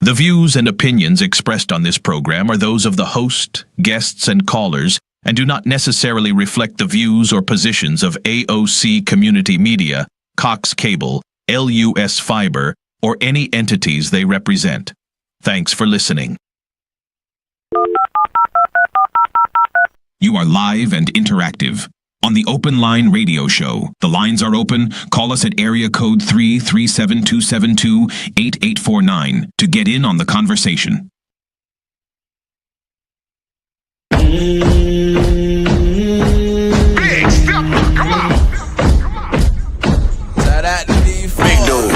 The views and opinions expressed on this program are those of the host, guests, and callers, and do not necessarily reflect the views or positions of AOC Community Media, Cox Cable, LUS Fiber, or any entities they represent. Thanks for listening. You are live and interactive on the Open Line Radio Show. The lines are open. Call us at area code 337-272-8849 to get in on the conversation. Big stepper, come on. Shout out to these big dude.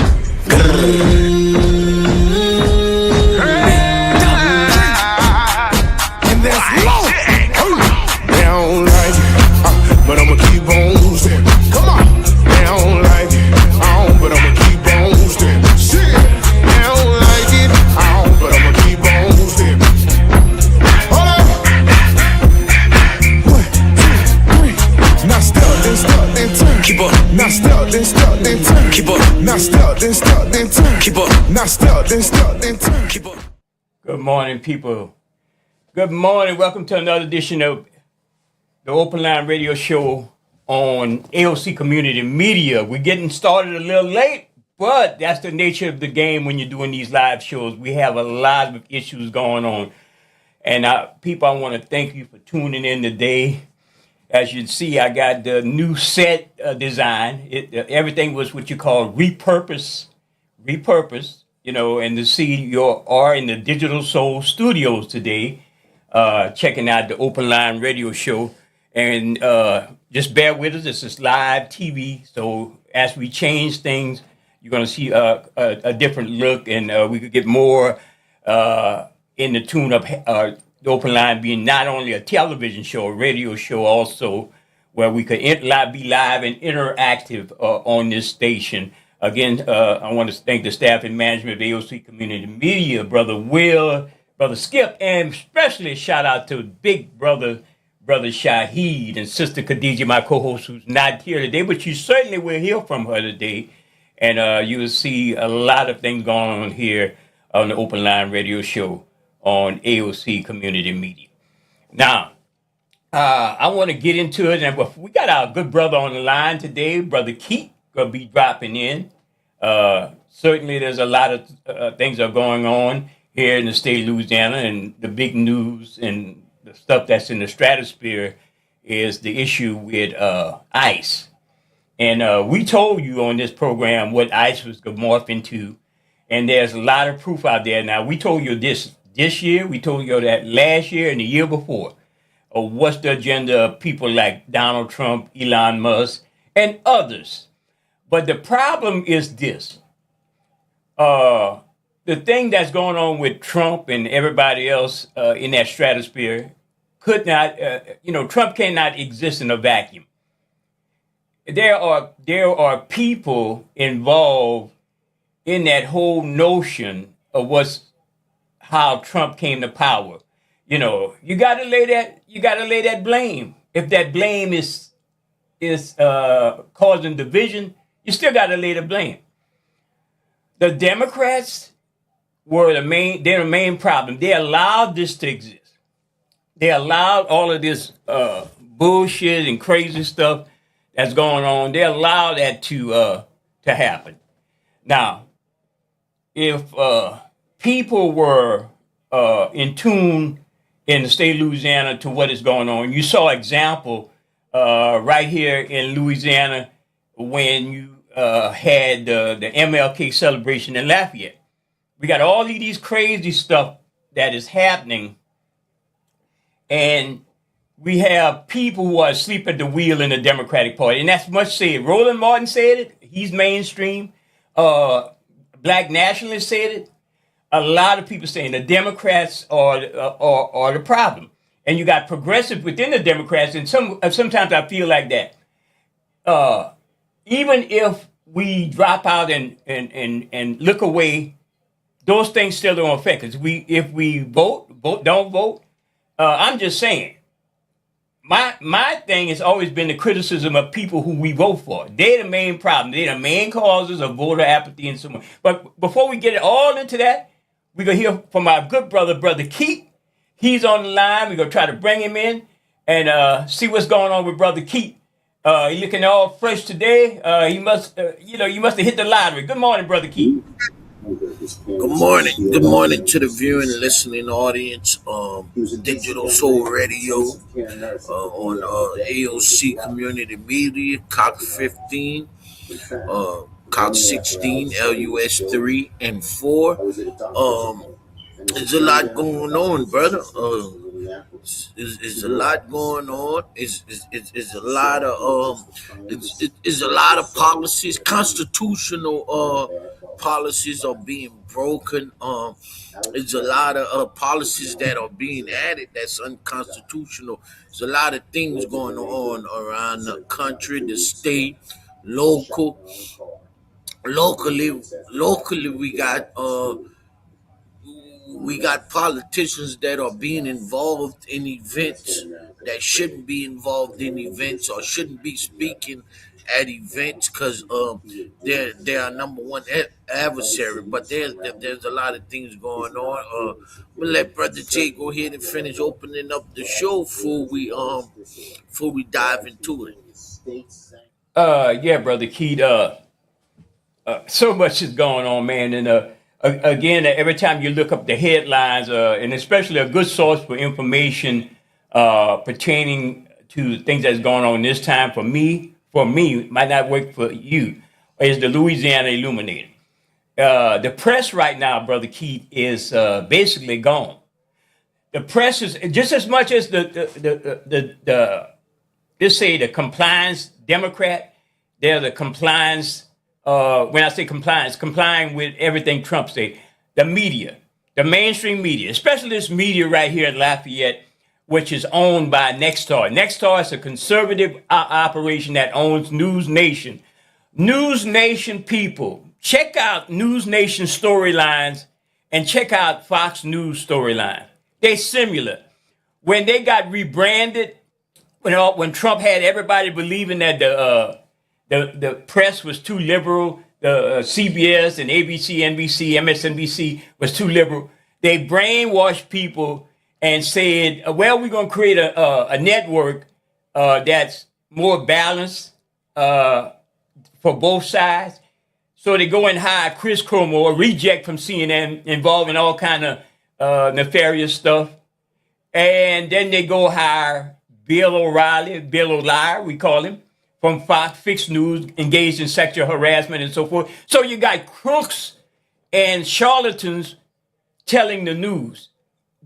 And that's low. They don't like it, but I'ma keep on stepping. Come on. They don't like it, but I'ma keep on stepping. Shit. They don't like it, but I'ma keep on stepping. Hold up. 1, 2, 3. Now step, then turn. Keep up. Now step, then turn. Keep up. Now step, then turn. Keep up. Now step, then turn. Keep up. Good morning, people. Good morning. Welcome to another edition of the Open Line Radio Show on AOC Community Media. We're getting started a little late, but that's the nature of the game when you're doing these live shows. We have a lot of issues going on. And people, I want to thank you for tuning in today. As you can see, I got the new set design. Everything was what you call repurpose, you know, and to see you are in the Digital Soul Studios today, checking out the Open Line Radio Show. And just bear with us. This is live TV. So as we change things, you're going to see a different look, and we could get more in the tune of the Open Line being not only a television show, a radio show also, where we could be live and interactive on this station. Again, I want to thank the staff and management of AOC Community Media, Brother Will, Brother Skip, and especially a shout out to big brother Shaheed, and Sister Khadija, my co-host, who's not here today, but you certainly will hear from her today. And you will see a lot of things going on here on the Open Line Radio Show on AOC Community Media. Now, I want to get into it, and we got our good brother on the line today, Brother Keith, going to be dropping in. Certainly, there's a lot of things that are going on here in the state of Louisiana, and the big news and the stuff that's in the stratosphere is the issue with ICE. And we told you on this program what ICE was going to morph into, and there's a lot of proof out there. Now, we told you this year, we told you that last year and the year before, what's the agenda of people like Donald Trump, Elon Musk, and others. But the problem is this. The thing that's going on with Trump and everybody else in that stratosphere could not, Trump cannot exist in a vacuum. There are people involved in that whole notion of how Trump came to power. You know, you gotta lay that blame. If that blame is causing division, you still gotta lay the blame. The Democrats they're the main problem. They allowed this to exist. They allowed all of this bullshit and crazy stuff that's going on. They allowed that to happen. Now, if people were in tune in the state of Louisiana to what is going on, you saw example right here in Louisiana when you had the MLK celebration in Lafayette. We got all of these crazy stuff that is happening, and we have people who are asleep at the wheel in the Democratic Party, and that's much said. Roland Martin said it. He's mainstream. Black nationalists said it. A lot of people saying the Democrats are the problem, and you got progressive within the Democrats, and sometimes I feel like that. Even if we drop out and look away, those things still don't affect us. If we don't vote. I'm just saying. My thing has always been the criticism of people who we vote for. They're the main problem. They're the main causes of voter apathy and so on. But before we get all into that, We're going to hear from our good brother, Brother Keith. He's on the line. We're going to try to bring him in and see what's going on with Brother Keith. He's looking all fresh today. He must, you must have hit the lottery. Good morning, Brother Keith. Good morning. Good morning to the viewing and listening audience. Digital Soul Radio on AOC Community Media, Cox 15, Cox 16, LUS 3 and 4. There's a lot going on, brother. Is a lot going on. Is a lot of is a lot of policies, constitutional policies are being broken. There's a lot of policies that are being added that's unconstitutional. There's a lot of things going on around the country, the state, local. Locally, we got politicians that are being involved in events that shouldn't be involved in events or shouldn't be speaking at events because they're our number one adversary. But there's a lot of things going on. We'll let Brother Jay go ahead and finish opening up the show before we dive into it. Yeah, Brother Keith. So much is going on, man, and again, every time you look up the headlines, and especially a good source for information pertaining to things that's going on this time for me, might not work for you, is the Louisiana Illuminated. The press right now, Brother Keith, is basically gone. The press is just as much as let's say the compliance Democrat, they're the compliance. When I say compliance, complying with everything Trump say, the media, the mainstream media, especially this media right here in Lafayette, which is owned by Nexstar. Nexstar is a conservative operation that owns News Nation. News Nation people, check out News Nation storylines and check out Fox News storyline. They're similar. When they got rebranded, when Trump had everybody believing that the press was too liberal, the CBS and ABC, NBC, MSNBC was too liberal. They brainwashed people and said, well, we're going to create a network that's more balanced for both sides. So they go and hire Chris Cuomo, a reject from CNN, involved in all kind of nefarious stuff. And then they go hire Bill O'Reilly, Bill O'Liar, we call him, from Fox Fixed News, engaged in sexual harassment and so forth. So you got crooks and charlatans telling the news,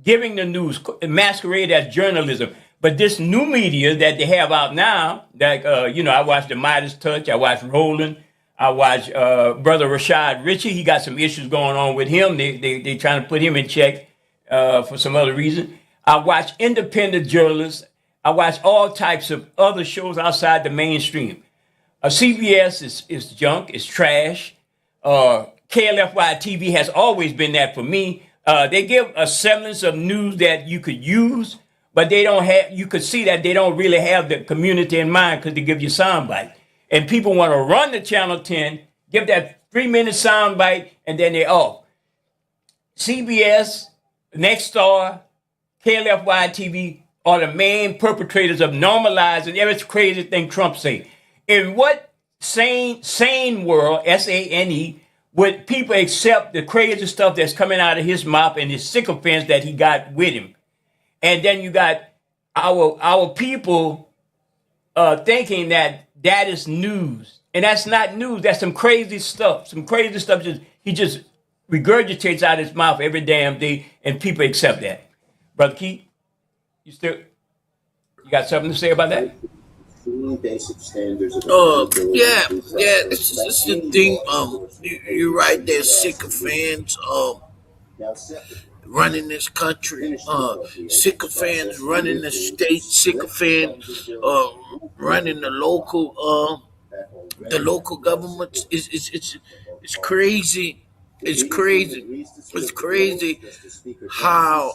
giving the news, masquerade as journalism. But this new media that they have out now, like, I watched the Midas Touch, I watched Roland, I watched Brother Rashad Ritchie. He got some issues going on with him. They trying to put him in check for some other reason. I watch independent journalists. I watch all types of other shows outside the mainstream. CBS is junk, it's trash. KLFY TV has always been that for me. They give a semblance of news that you could use, but they don't have. You could see that they don't really have the community in mind because they give you soundbite. And people want to run the Channel 10, give that 3-minute soundbite, and then they're off. CBS, Nexstar, KLFY TV are the main perpetrators of normalizing every crazy thing Trump say. In what sane world, SANE, would people accept the crazy stuff that's coming out of his mouth and his sycophants that he got with him? And then you got our people thinking that is news. And that's not news. That's some crazy stuff. Some crazy stuff he just regurgitates out of his mouth every damn day, and people accept that. Brother Keith? You got something to say about that? Basic standards. Yeah. This is the thing. You're right. There's sycophants running this country. Sycophants running the state. Sycophants running the local governments. It's crazy. It's crazy. It's crazy how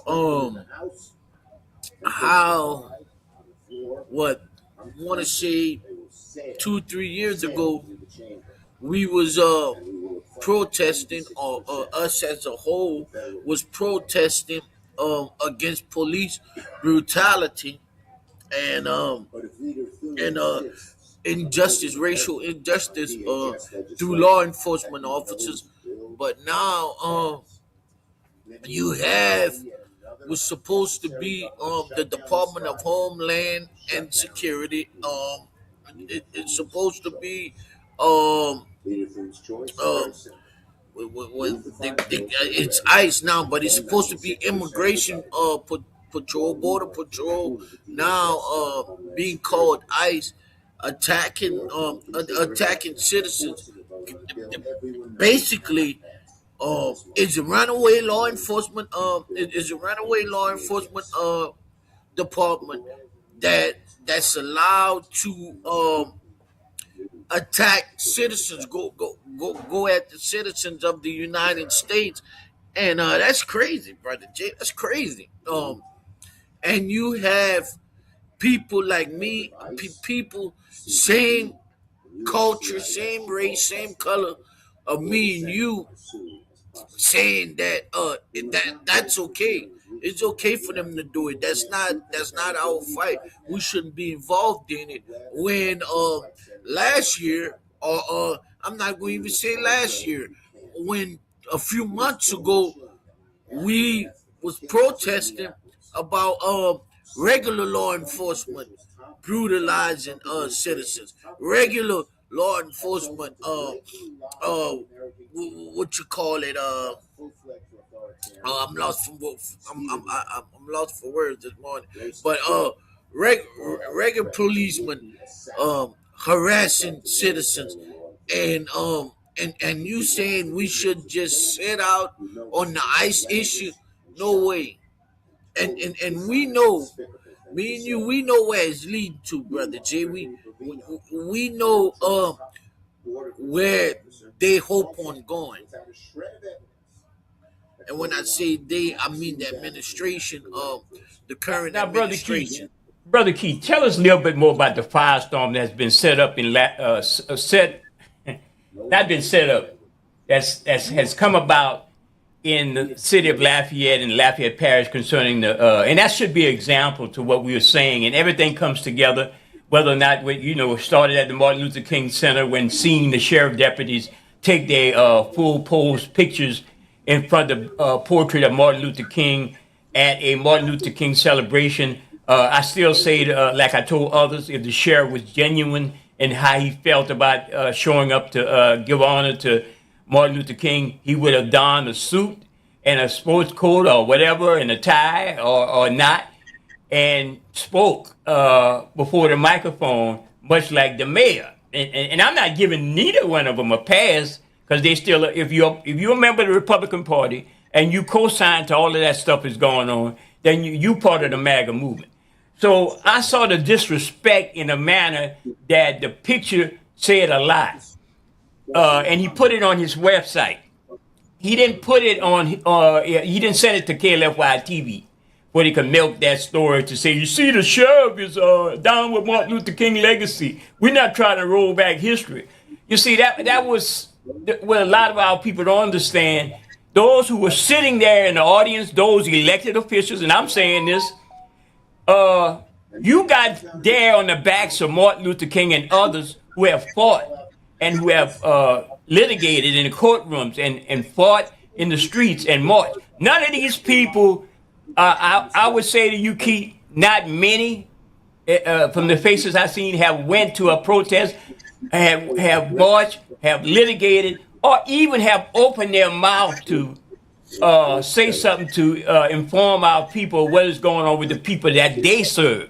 what I want to say 2-3 years ago we was protesting, or us as a whole was protesting against police brutality and injustice, racial injustice through law enforcement officers. But now you have was supposed to be the Department of Homeland and Security. It's supposed to be um, um, it's ICE now, but it's supposed to be immigration patrol, border patrol now being called ICE, attacking citizens. Basically, is a runaway law enforcement is a runaway law enforcement department that's allowed to attack citizens, go at the citizens of the United States, and that's crazy, brother Jay. That's crazy. And you have people like me, people same culture, same race, same color of me and you, saying that that's okay. It's okay for them to do it. That's not our fight. We shouldn't be involved in it. When last year, or I'm not going to even say last year, when a few months ago we was protesting about regular law enforcement brutalizing citizens, regular law enforcement what you call it I'm lost from I'm lost for words this morning. But regular policemen harassing citizens, and you saying we should just sit out on the ICE issue? No way. And we know, me and you, we know where it's leading to, brother Jay. We know where they hope on going. And when I say they, I mean the administration of the current Now, administration. Brother Keith, tell us a little bit more about the firestorm that's been set up not been set up, that's has come about in the city of Lafayette and Lafayette Parish concerning and that should be an example to what we were saying, and everything comes together. Whether or not started at the Martin Luther King Center when seeing the sheriff deputies take their full pose pictures in front of the portrait of Martin Luther King at a Martin Luther King celebration. I still say, like I told others, if the sheriff was genuine in how he felt about showing up to give honor to Martin Luther King, he would have donned a suit and a sports coat or whatever and a tie or not, and spoke before the microphone, much like the mayor. And I'm not giving neither one of them a pass, because they still, if you're a member of the Republican Party and you co-sign to all of that stuff that's going on, then you part of the MAGA movement. So I saw the disrespect in a manner that the picture said a lot. And he put it on his website. He didn't put it on, he didn't send it to KLFY TV where he could milk that story to say, you see, the sheriff is down with Martin Luther King legacy. We're not trying to roll back history. You see, that was what a lot of our people don't understand. Those who were sitting there in the audience, those elected officials, and I'm saying this, you got there on the backs of Martin Luther King and others who have fought and who have litigated in the courtrooms and fought in the streets and marched. None of these people, I would say to you, Keith, not many from the faces I've seen have went to a protest, have marched, have litigated, or even have opened their mouth to say something to inform our people what is going on with the people that they serve.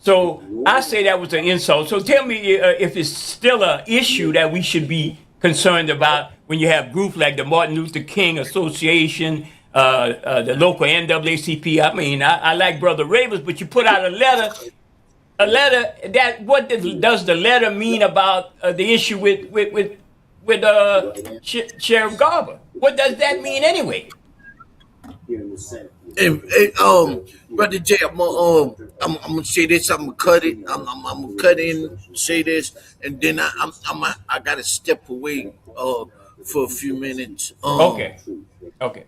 So I say that was an insult. So tell me if it's still an issue that we should be concerned about when you have groups like the Martin Luther King Association, the local NAACP. I mean, I like Brother Ravens, but you put out a letter. That what does the letter mean about the issue with Sheriff Garber? What does that mean anyway? Brother Jay, I'm gonna say this. I'm gonna cut it. I'm gonna cut in, say this, and then I gotta step away for a few minutes. Okay. Okay.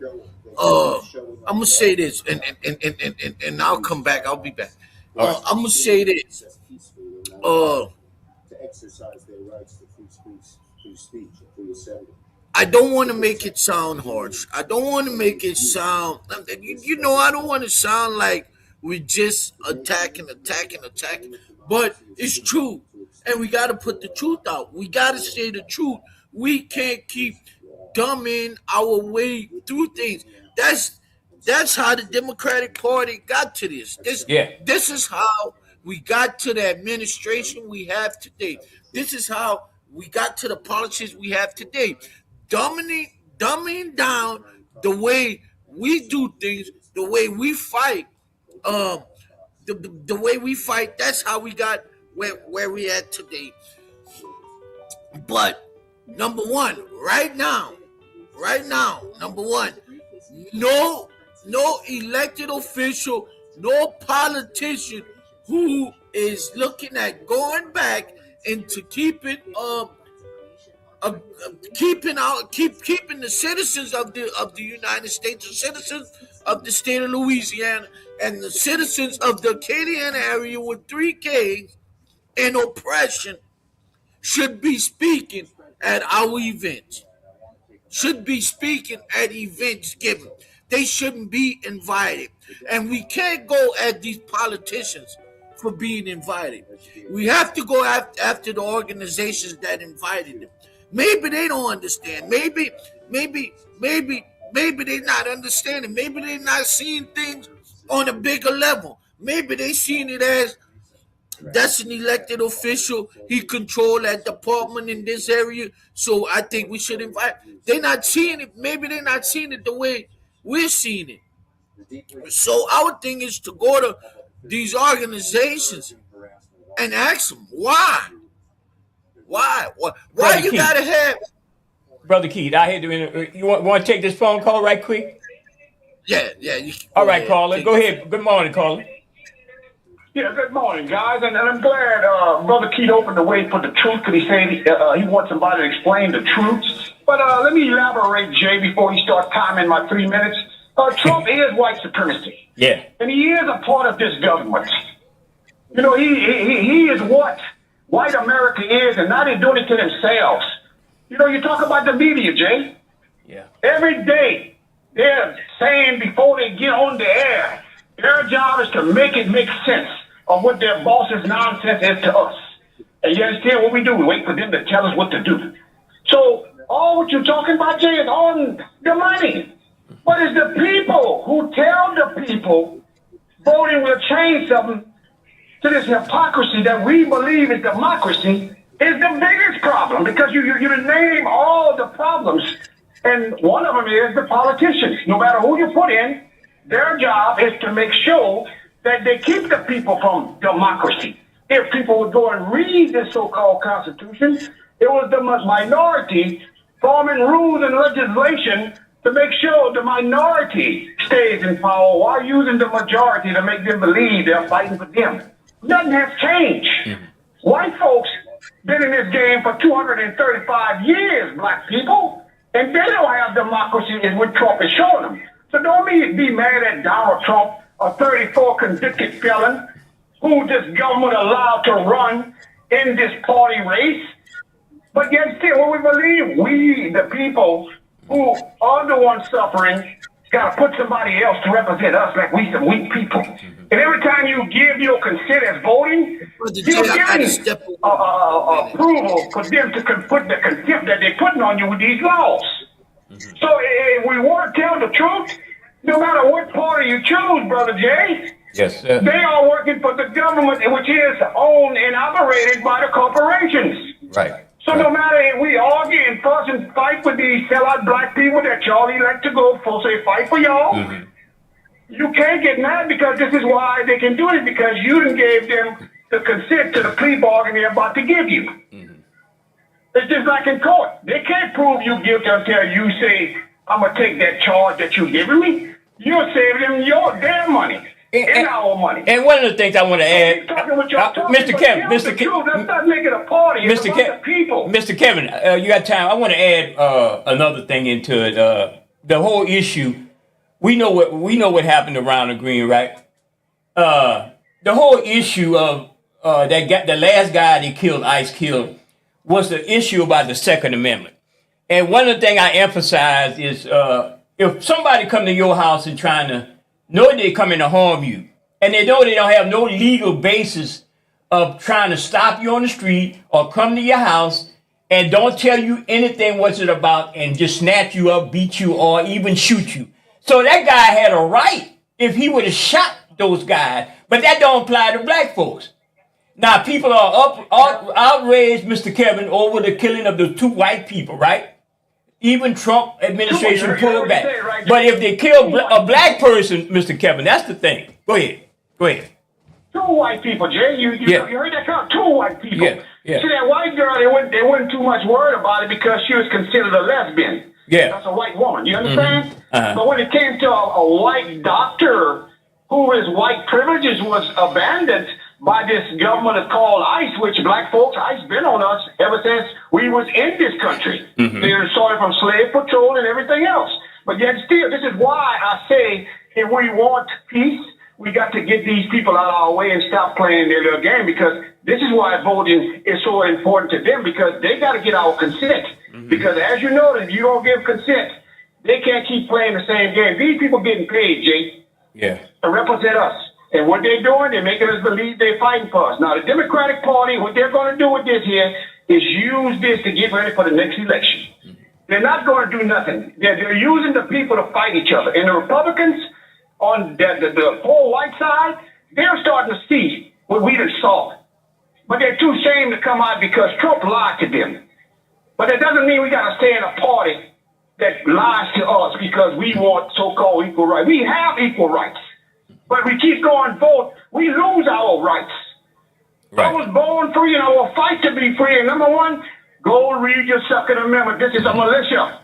I'm gonna say this, and I'll come back. I'll be back. All right. I'm gonna say this. Uh, I don't want to make it sound harsh. I don't want to make it sound. I don't want to sound like we're just attacking. But it's true, and we got to put the truth out. We got to say the truth. We can't keep dumbing our way through things. That's that's how the Democratic Party got to this. Yeah. This is how we got to the administration we have today. This is how we got to the politics we have today. Dumbing down the way we do things, the way we fight, um, the way we fight. That's how we got where we at today. But number one, right now, number one, no, no elected official, no politician who is looking at going back into keeping the citizens of the United States, the citizens of the state of Louisiana, and the citizens of the Acadiana area with 3Ks in oppression should be speaking at our events. Should be speaking at events given. They shouldn't be invited. And we can't go at these politicians for being invited. We have to go after the organizations that invited them. Maybe they don't understand. Maybe they're not understanding. Maybe they're not seeing things on a bigger level. Maybe they seeing it as that's an elected official. He control that department in this area. So I think we should invite. They're not seeing it. Maybe they're not seeing it the way we're seeing it. So our thing is to go to these organizations and ask them why. Why Brother you Keith. gotta have? Brother Keith, I had to. You want to take this phone call right quick? Yeah. All right, caller. Go ahead. Good morning, caller. Yeah, good morning, guys. And I'm glad Brother Keith opened the way for the truth because he said he wants somebody to explain the truth. But let me elaborate, Jay, before you start timing my 3 minutes. Trump is white supremacy. Yeah. And he is a part of this government. You know, he is what white America is, and now they're doing it to themselves. You know, you talk about the media, Jay. Yeah. Every day, they're saying before they get on the air, their job is to make it make sense of what their boss's nonsense is to us. And you understand what we do? We wait for them to tell us what to do. So all what you're talking about, Jay, is on the money. But it's the people who tell the people voting will change something to this hypocrisy that we believe is democracy is the biggest problem because you name all the problems. And one of them is the politicians. No matter who you put in, their job is to make sure that they keep the people from democracy. If people would go and read this so-called Constitution, it was the minority forming rules and legislation to make sure the minority stays in power while using the majority to make them believe they're fighting for them. Nothing has changed. White folks been in this game for 235 years, black people, and they don't have democracy is what Trump is showing them. So don't be mad at Donald Trump, a 34 convicted felon who this government allowed to run in this party race. But yet still, what we believe, we, the people who are the ones suffering, got to put somebody else to represent us like we some weak people. And every time you give your consent as voting, you're giving approval for them to put the contempt that they're putting on you with these laws. So if we want to tell the truth, no matter what party you choose, Brother Jay, Yes, sir. they are working for the government, which is owned and operated by the corporations. Right. So no matter if we argue and fuss and fight with these sellout black people that y'all elect to go for, say fight for y'all, you can't get mad because this is why they can do it, because you done gave them the consent to the plea bargain they're about to give you. It's just like in court. They can't prove you guilty until you say, I'm going to take that charge that you're giving me. You're saving them their money. It's our money. And one of the things I want to add, Mr. Kevin, let's not make it a party. It's about the people. Mr. Kevin, you got time? I want to add another thing into it. The whole issue. We know what happened around the green, right? The whole issue of the last guy they killed, ICE killed, was the issue about the Second Amendment. And one of the things I emphasize is if somebody come to your house and trying to know they're coming to harm you, and they know they don't have no legal basis of trying to stop you on the street or come to your house and don't tell you anything what's it about and just snatch you up, beat you, or even shoot you. So that guy had a right if he would have shot those guys, but that don't apply to black folks. Now, people are outraged, Mr. Kevin, over the killing of the 2 white people, right? Even Trump administration pulled back. But if they kill a black person, Mr. Kevin, that's the thing. Go ahead. 2 white people, Jay. You heard that count? 2 white people. Yeah. See, that white girl, they wasn't too much worried about it because she was considered a lesbian. Yeah. That's a white woman. You understand? Mm-hmm. Uh-huh. But when it came to a white doctor whose white privileges was abandoned by this government called ICE, which black folks, ICE been on us ever since we was in this country. Mm-hmm. They started from slave patrol and everything else. But yet still, this is why I say if we want peace, we got to get these people out of our way and stop playing their little game, because this is why voting is so important to them, because they got to get our consent. Mm-hmm. Because as you know, if you don't give consent, they can't keep playing the same game. These people getting paid, Jay, to represent us. And what they're doing, they're making us believe they're fighting for us. Now, the Democratic Party, what they're going to do with this here is use this to get ready for the next election. Mm-hmm. They're not going to do nothing. They're using the people to fight each other. And the Republicans on the whole white side, they're starting to see what we done saw. But they're too ashamed to come out because Trump lied to them. But that doesn't mean we got to stay in a party that lies to us because we want so-called equal rights. We have equal rights. But we keep going vote, we lose our rights. Right. I was born free and I will fight to be free. And number one, go read your Second Amendment. This is a militia.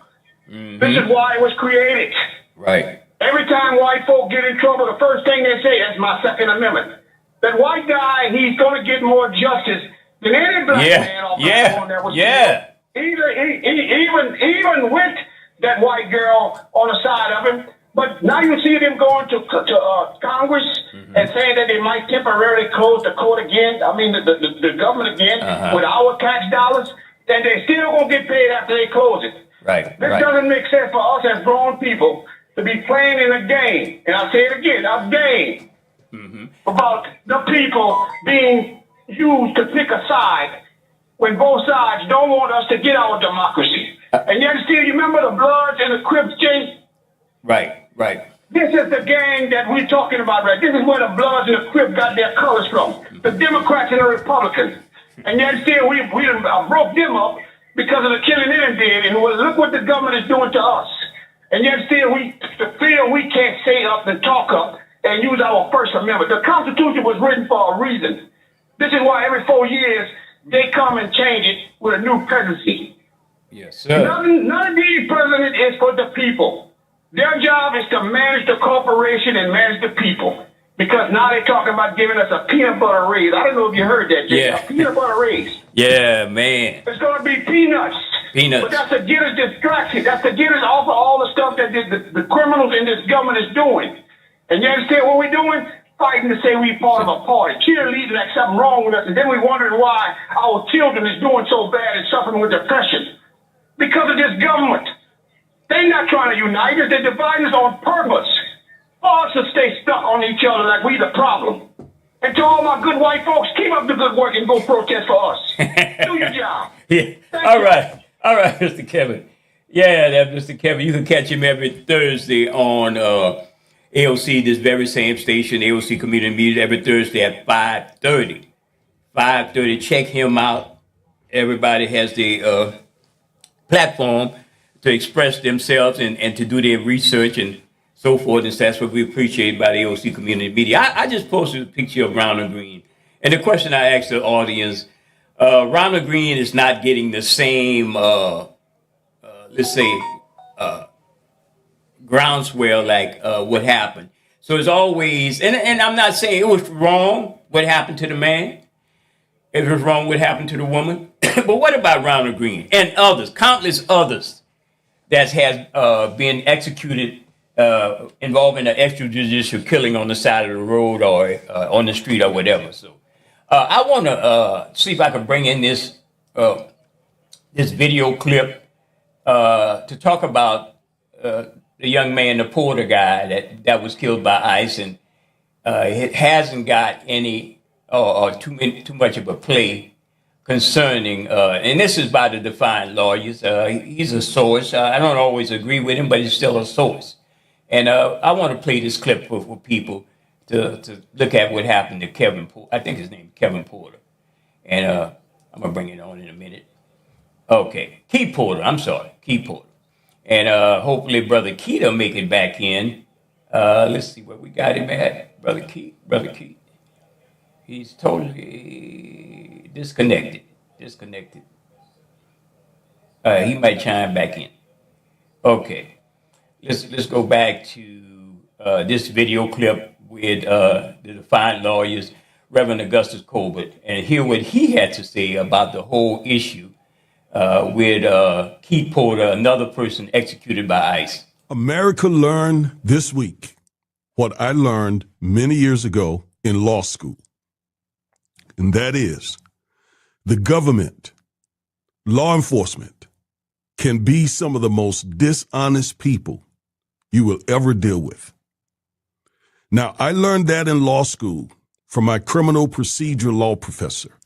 Mm-hmm. This is why it was created. Right. Every time white folk get in trouble, the first thing they say, that's my Second Amendment. That white guy, he's going to get more justice than any black man off the phone that was even with that white girl on the side of him. But now you see them going to Congress and saying that they might temporarily close the court again. I mean, the government again with our tax dollars. And they're still going to get paid after they close it. Right. This doesn't make sense for us as grown people to be playing in a game. And I'll say it again, a game about the people being used to pick a side when both sides don't want us to get our democracy. And yet still, you remember the Bloods and the Crips, Jay? Right. This is the gang that we're talking about, right? This is where the Bloods and the Crips got their colors from. The Democrats and the Republicans. And yet still, we broke them up because of the killing they did. And look what the government is doing to us. And yet still, we feel we can't say up and talk up and use our First Amendment. The Constitution was written for a reason. This is why every 4 years, they come and change it with a new presidency. Yes, sir. None of these presidents is for the people. Their job is to manage the corporation and manage the people. Because now they're talking about giving us a peanut butter raise. I don't know if you heard that, Jay. A peanut butter raise. Yeah, man. It's going to be peanuts. But that's to get us distracted. That's to get us off of all the stuff that the criminals in this government is doing. And you understand what we're doing? Fighting to say we're part of a party. Cheerleading like something wrong with us. And then we're wondering why our children is doing so bad and suffering with depression. Because of this government. They're not trying to unite us. They're dividing us on purpose. For us to stay stuck on each other like we the problem. And to all my good white folks, keep up the good work and go protest for us. Do your job. All right, Mr. Kevin. Yeah, that Mr. Kevin. You can catch him every Thursday on AOC, this very same station, AOC Community Media, every Thursday at 5:30. 5:30. Check him out. Everybody has the platform to express themselves and to do their research and so forth. And that's what we appreciate about AOC Community Media. I just posted a picture of Ronald Green. And the question I asked the audience, Ronald Green is not getting the same, let's say, groundswell like what happened. So it's always, and I'm not saying it was wrong what happened to the man. It was wrong what happened to the woman. But what about Ronald Green and others, countless others that has been executed involving an extrajudicial killing on the side of the road or on the street or whatever. So I want to see if I can bring in this video clip to talk about the young man, the Porter guy that was killed by ICE, and it hasn't got any or too much of a play concerning, and this is by the Defiant Lawyers. He's a source. I don't always agree with him, but he's still a source. And I want to play this clip for people to look at what happened to Kevin Porter. I think his name is Kevin Porter. And I'm going to bring it on in a minute. Okay, Keith Porter. I'm sorry, Keith Porter. And hopefully Brother Keith will make it back in. Let's see where we got him at. Brother Keith. He's totally disconnected. He might chime back in. Okay. Let's go back to this video clip with the Defiant Lawyers, Reverend Augustus Colbert, and hear what he had to say about the whole issue with Keith Porter, another person executed by ICE. America learned this week what I learned many years ago in law school. And that is the government, law enforcement, can be some of the most dishonest people you will ever deal with. Now, I learned that in law school from my criminal procedure law professor.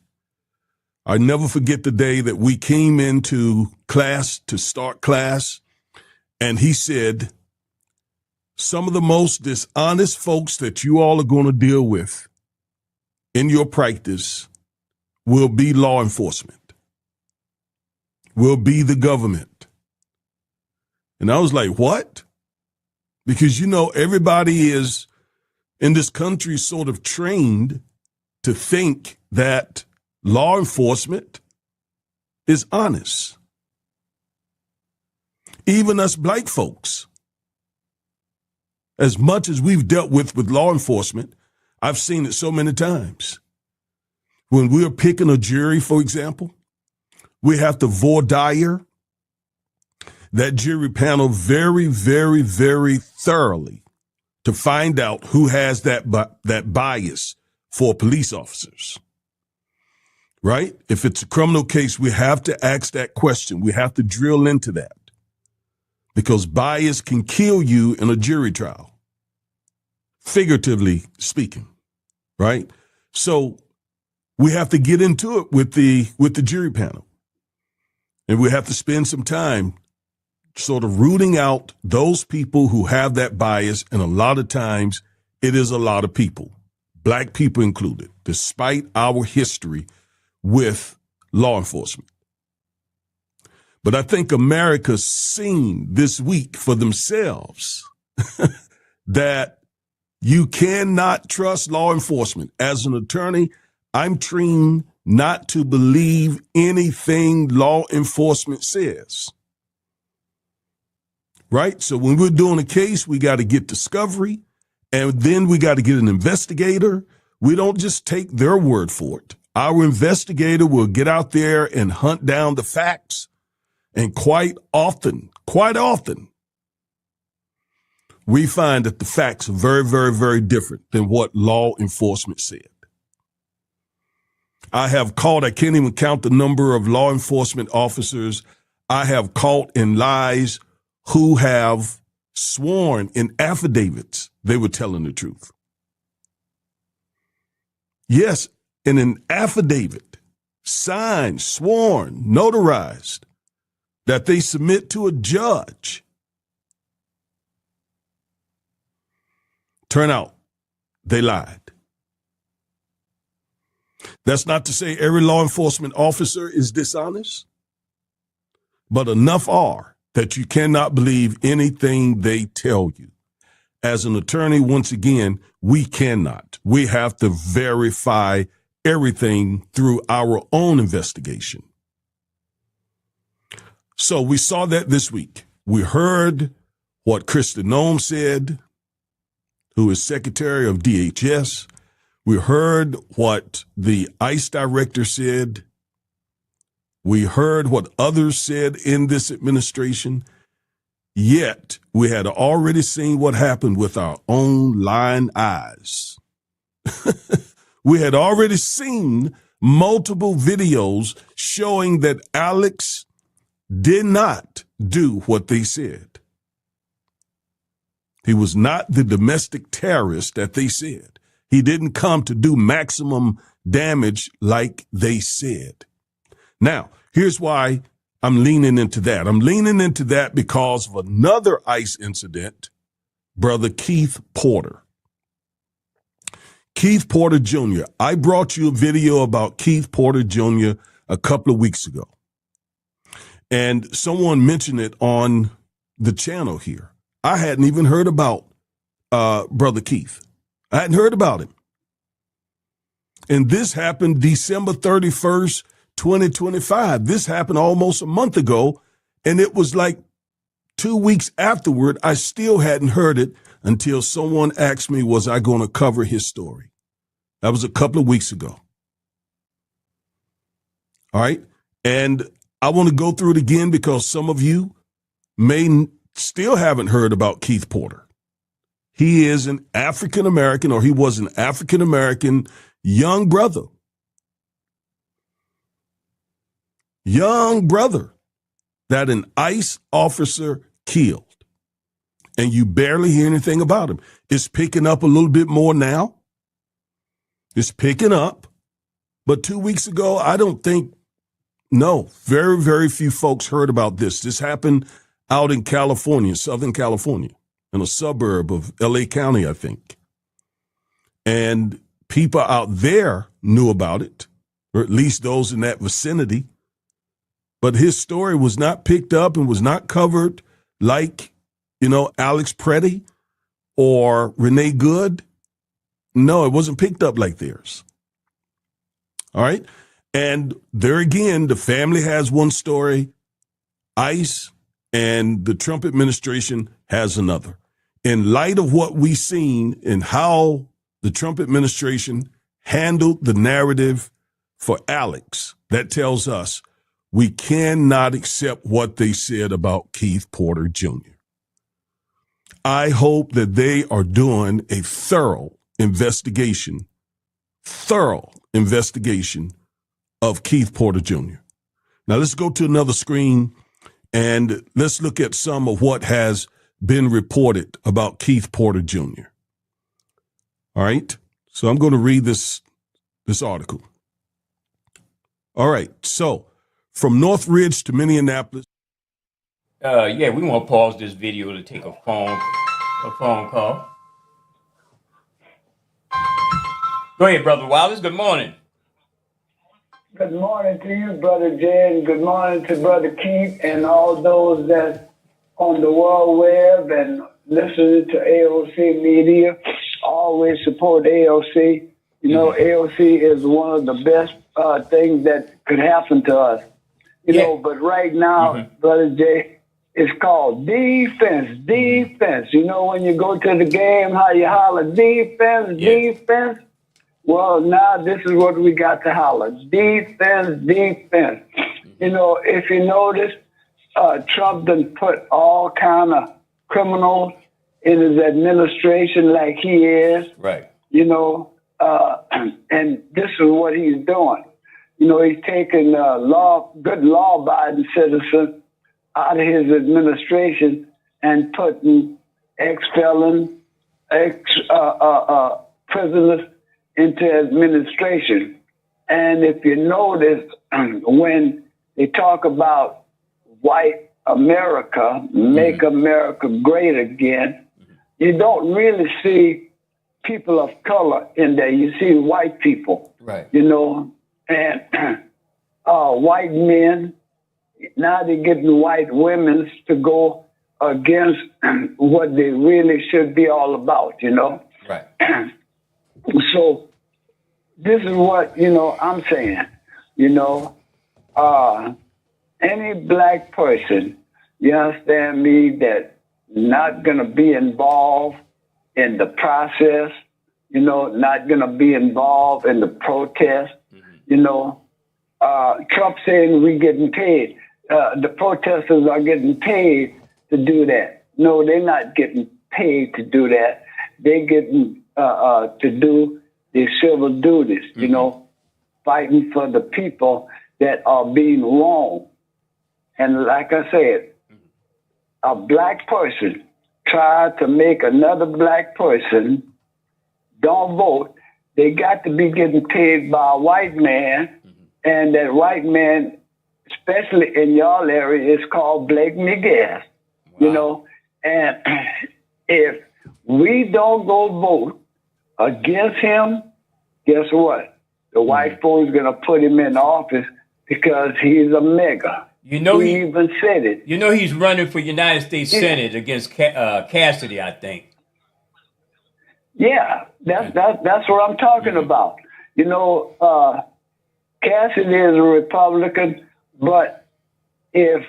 I never forget the day that we came into class to start class, and he said, some of the most dishonest folks that you all are going to deal with in your practice will be law enforcement, will be the government. And I was like, what? Because, everybody is in this country sort of trained to think that law enforcement is honest. Even us black folks, as much as we've dealt with law enforcement, I've seen it so many times. When we're picking a jury, for example, we have to voir dire that jury panel very, very, very thoroughly to find out who has that bias for police officers, right? If it's a criminal case, we have to ask that question. We have to drill into that because bias can kill you in a jury trial, figuratively speaking, right? So we have to get into it with the jury panel, and we have to spend some time sort of rooting out those people who have that bias. And a lot of times it is a lot of people, black people included, despite our history with law enforcement. But I think America's seen this week for themselves that you cannot trust law enforcement. As an attorney, I'm trained not to believe anything law enforcement says. Right? So when we're doing a case, we got to get discovery, and then we got to get an investigator. We don't just take their word for it. Our investigator will get out there and hunt down the facts. And quite often, we find that the facts are very, very, very different than what law enforcement said. I can't even count the number of law enforcement officers I have caught in lies who have sworn in affidavits they were telling the truth. Yes, in an affidavit, signed, sworn, notarized, that they submit to a judge. Turn out they lied. That's not to say every law enforcement officer is dishonest, but enough are that you cannot believe anything they tell you. As an attorney, once again, we cannot. We have to verify everything through our own investigation. So we saw that this week. We heard what Kristen Noem said, who is Secretary of DHS. We heard what the ICE director said. We heard what others said in this administration. Yet we had already seen what happened with our own lying eyes. We had already seen multiple videos showing that Alex did not do what they said. He was not the domestic terrorist that they said. He didn't come to do maximum damage like they said. Now, here's why I'm leaning into that. I'm leaning into that because of another ICE incident, Brother Keith Porter. Keith Porter Jr. I brought you a video about Keith Porter Jr. a couple of weeks ago. And someone mentioned it on the channel here. I hadn't even heard about Brother Keith. I hadn't heard about him. And this happened December 31st, 2025. This happened almost a month ago. And it was like 2 weeks afterward, I still hadn't heard it until someone asked me, was I going to cover his story? That was a couple of weeks ago. All right. And I want to go through it again because some of you may still haven't heard about Keith Porter. He is an African-American, or he was an African-American young brother. Young brother that an ICE officer killed. And you barely hear anything about him. It's picking up a little bit more now. It's picking up. But 2 weeks ago, very, very few folks heard about this. This happened out in California, Southern California, in a suburb of LA County, I think. And people out there knew about it, or at least those in that vicinity. But his story was not picked up and was not covered like, Alex Preddy or Renee Good. No, it wasn't picked up like theirs. All right. And there again, the family has one story, ICE and the Trump administration has another. In light of what we've seen and how the Trump administration handled the narrative for Alex, that tells us we cannot accept what they said about Keith Porter Jr. I hope that they are doing a thorough investigation of Keith Porter Jr. Now let's go to another screen and let's look at some of what has been reported about Keith Porter Jr. All right. So I'm going to read this article. All right. So from Northridge to Minneapolis. We want to pause this video to take a phone call. Go ahead, Brother Wallace. Good morning. Good morning to you, Brother Jay, and good morning to Brother Keith and all those that's on the World Web and listening to AOC Media. Always support AOC. AOC is one of the best things that could happen to us. But right now, Brother Jay, it's called defense. When you go to the game, how you holler, defense. Well, now this is what we got to holler. Defense. If you notice, Trump done put all kind of criminals in his administration like he is. Right. And this is what he's doing. He's taking good law-abiding citizens out of his administration and putting ex-felons, prisoners into administration. And if you notice, when they talk about white America, make America great again, you don't really see people of color in there. You see white people, right? And white men, now they're getting white women to go against what they really should be all about, Right. So this is what, I'm saying, any black person, you understand me, that not going to be involved in the process, not going to be involved in the protest. Trump saying we getting paid. The protesters are getting paid to do that. No, they're not getting paid to do that. They're getting to do their civil duties, fighting for the people that are being wronged. And like I said, a black person tried to make another black person don't vote. They got to be getting paid by a white man, and that white man, especially in y'all area, is called Blake Miguel. Wow. And if we don't go vote against him, guess what? The white folks gonna put him in office because he's a mega. He even said it. He's running for United States Senate against Cassidy, I think. Yeah, that's what I'm talking about. Cassidy is a Republican, but if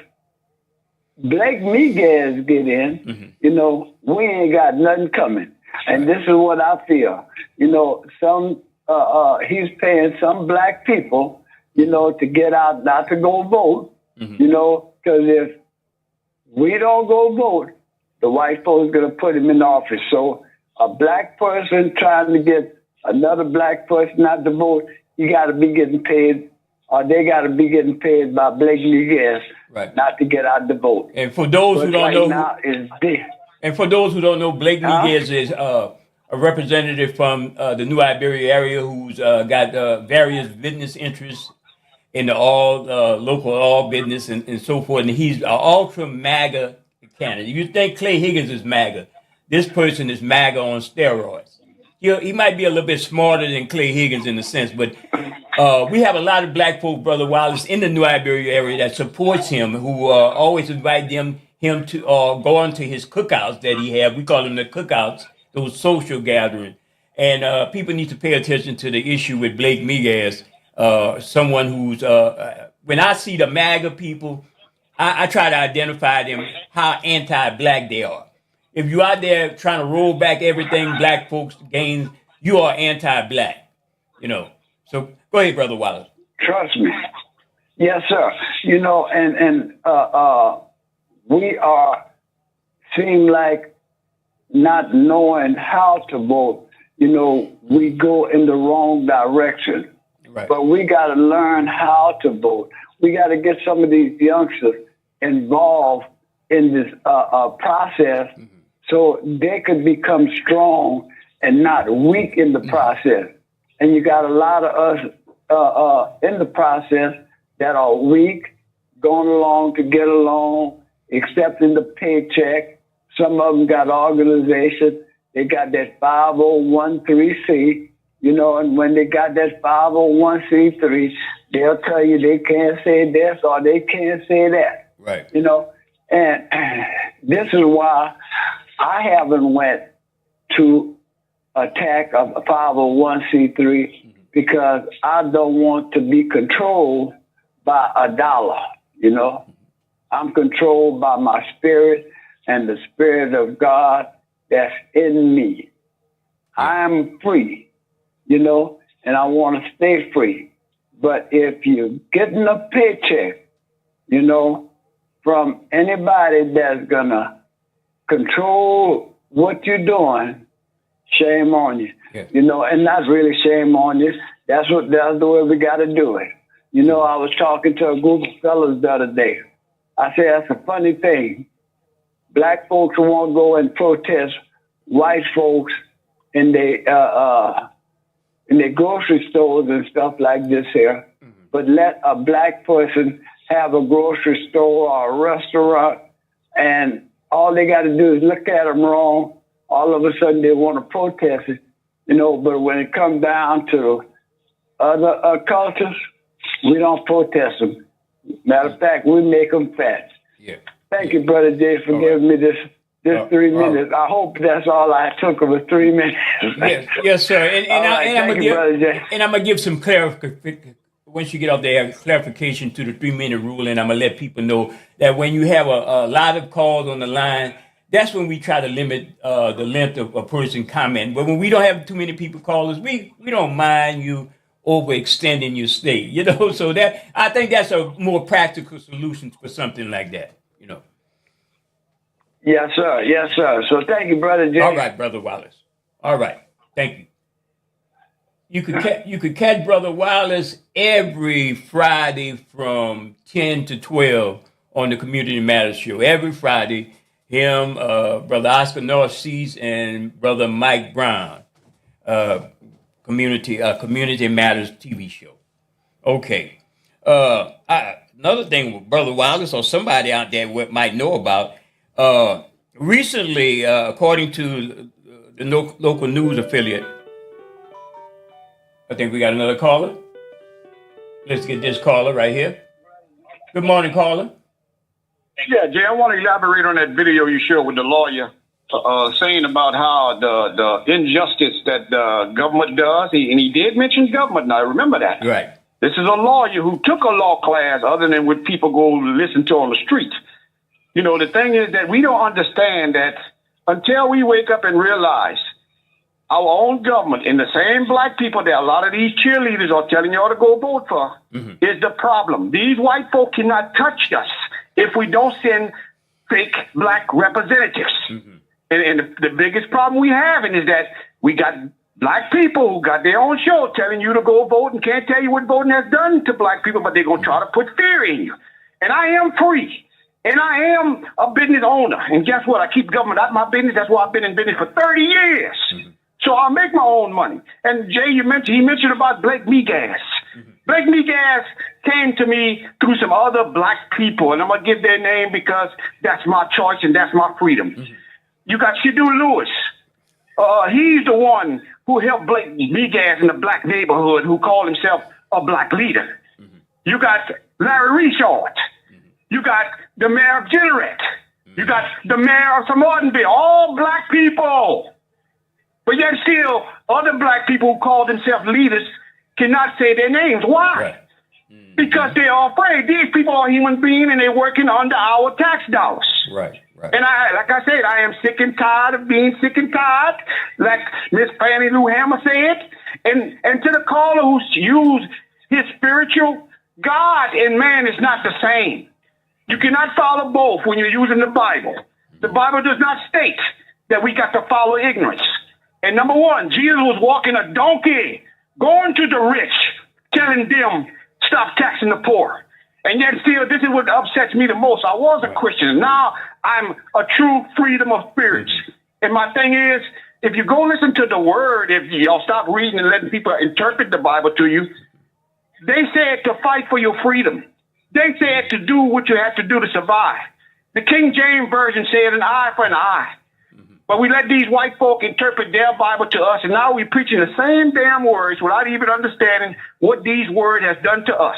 Blake Miguel get in, we ain't got nothing coming. And this is what I feel. Some he's paying some black people, to get out, not to go vote. Because if we don't go vote, the white folks gonna put him in office. So a black person trying to get another black person not to vote, you got to be getting paid, or they got to be getting paid by Blake Miguel, not to get out the vote. And for those who don't know, Blake Miguel is a representative from the New Iberia area who's got various business interests in the local business and so forth. And he's an ultra MAGA candidate. You think Clay Higgins is MAGA? This person is MAGA on steroids. He might be a little bit smarter than Clay Higgins in a sense, but we have a lot of black folk, Brother Wallace, in the New Iberia area that supports him, who always invite him to go on to his cookouts that he have. We call them the cookouts, those social gatherings. And people need to pay attention to the issue with Blake Miguel, someone who's, when I see the MAGA people, I try to identify them, how anti-black they are. If you're out there trying to roll back everything black folks gain, you are anti-black, So go ahead, Brother Wallace. Trust me. Yes, sir. And we seem like not knowing how to vote. We go in the wrong direction. Right. But we got to learn how to vote. We got to get some of these youngsters involved in this process, so they could become strong and not weak in the process. And you got a lot of us in the process that are weak, going along to get along, accepting the paycheck. Some of them got organization. They got that 501c, and when they got that 501c3, they'll tell you they can't say this or they can't say that. Right. And this is why I haven't went to attack a 501c3, because I don't want to be controlled by a dollar. I'm controlled by my spirit and the Spirit of God that's in me. I am free, and I want to stay free. But if you're getting a paycheck, from anybody that's gonna control what you're doing, shame on you. Yeah. And not really shame on you. That's the way we got to do it. I was talking to a group of fellas the other day. I said, that's a funny thing. Black folks won't go and protest white folks in their grocery stores and stuff like this here. But let a black person have a grocery store or a restaurant, and all they got to do is look at them wrong. All of a sudden they want to protest it, but when it comes down to other cultures, we don't protest them. Matter of fact, we make them fat. Yeah. Thank you, Brother Jay, for giving me this 3 minutes. I hope that's all I took of 3 minutes. Yes, sir. And I'm gonna give some clarification. Once you get off there, clarification to the 3-minute rule, and I'm gonna let people know that when you have a lot of calls on the line, that's when we try to limit the length of a person comment. But when we don't have too many people call us, we don't mind you overextending your stay, you know. So that I think that's a more practical solution for something like that, you know. Yes, sir. Yes, sir. So thank you, Brother Jay. All right, Brother Wallace. All right, thank you. You could catch Brother Wallace every Friday from 10 to 12 on the Community Matters Show. Every Friday, him, Brother Oscar Narcisse, and Brother Mike Brown, Community Matters TV show. Okay. Another thing with Brother Wallace or somebody out there might know about, recently, according to the local news affiliate, I think we got another caller. Let's get this caller right here. Good morning, caller. Yeah, Jay, I want to elaborate on that video you showed with the lawyer saying about how the injustice that the government does. And he did mention government, now I remember that. Right. This is a lawyer who took a law class other than what people go listen to on the street. You know, the thing is that we don't understand that until we wake up and realize our own government and the same black people that a lot of these cheerleaders are telling y'all to go vote for is the problem. These white folk cannot touch us if we don't send fake black representatives. And the biggest problem we have is that we got black people who got their own show telling you to go vote and can't tell you what voting has done to black people, but they're going to try to put fear in you. And I am free. And I am a business owner. And guess what? I keep government out of my business. That's why I've been in business for 30 years. So I make my own money. And Jay, he mentioned about Blake Megas. Blake Megas came to me through some other black people, and I'm going to give their name because that's my choice and that's my freedom. You got Shadu Lewis. He's the one who helped Blake Megas in the black neighborhood who called himself a black leader. You got Larry Richard. You got the mayor of Generate. You got the mayor of Martinville. All black people. But yet still, other black people who call themselves leaders cannot say their names. Why? Right. Because they are afraid. These people are human beings and they're working under our tax dollars. Right. Right. And like I said, I am sick and tired of being sick and tired, like Miss Fannie Lou Hammer said. And to the caller who's used his spiritual, God and man is not the same. You cannot follow both when you're using the Bible. The Bible does not state that we got to follow ignorance. And number one, Jesus was walking a donkey, going to the rich, telling them, stop taxing the poor. And yet still, this is what upsets me the most. I was a Christian. Now I'm a true freedom of spirits. And my thing is, if you go listen to the word, if y'all stop reading and letting people interpret the Bible to you, they said to fight for your freedom. They said to do what you have to do to survive. The King James Version said an eye for an eye. But we let these white folk interpret their Bible to us, and now we're preaching the same damn words without even understanding what these words has done to us.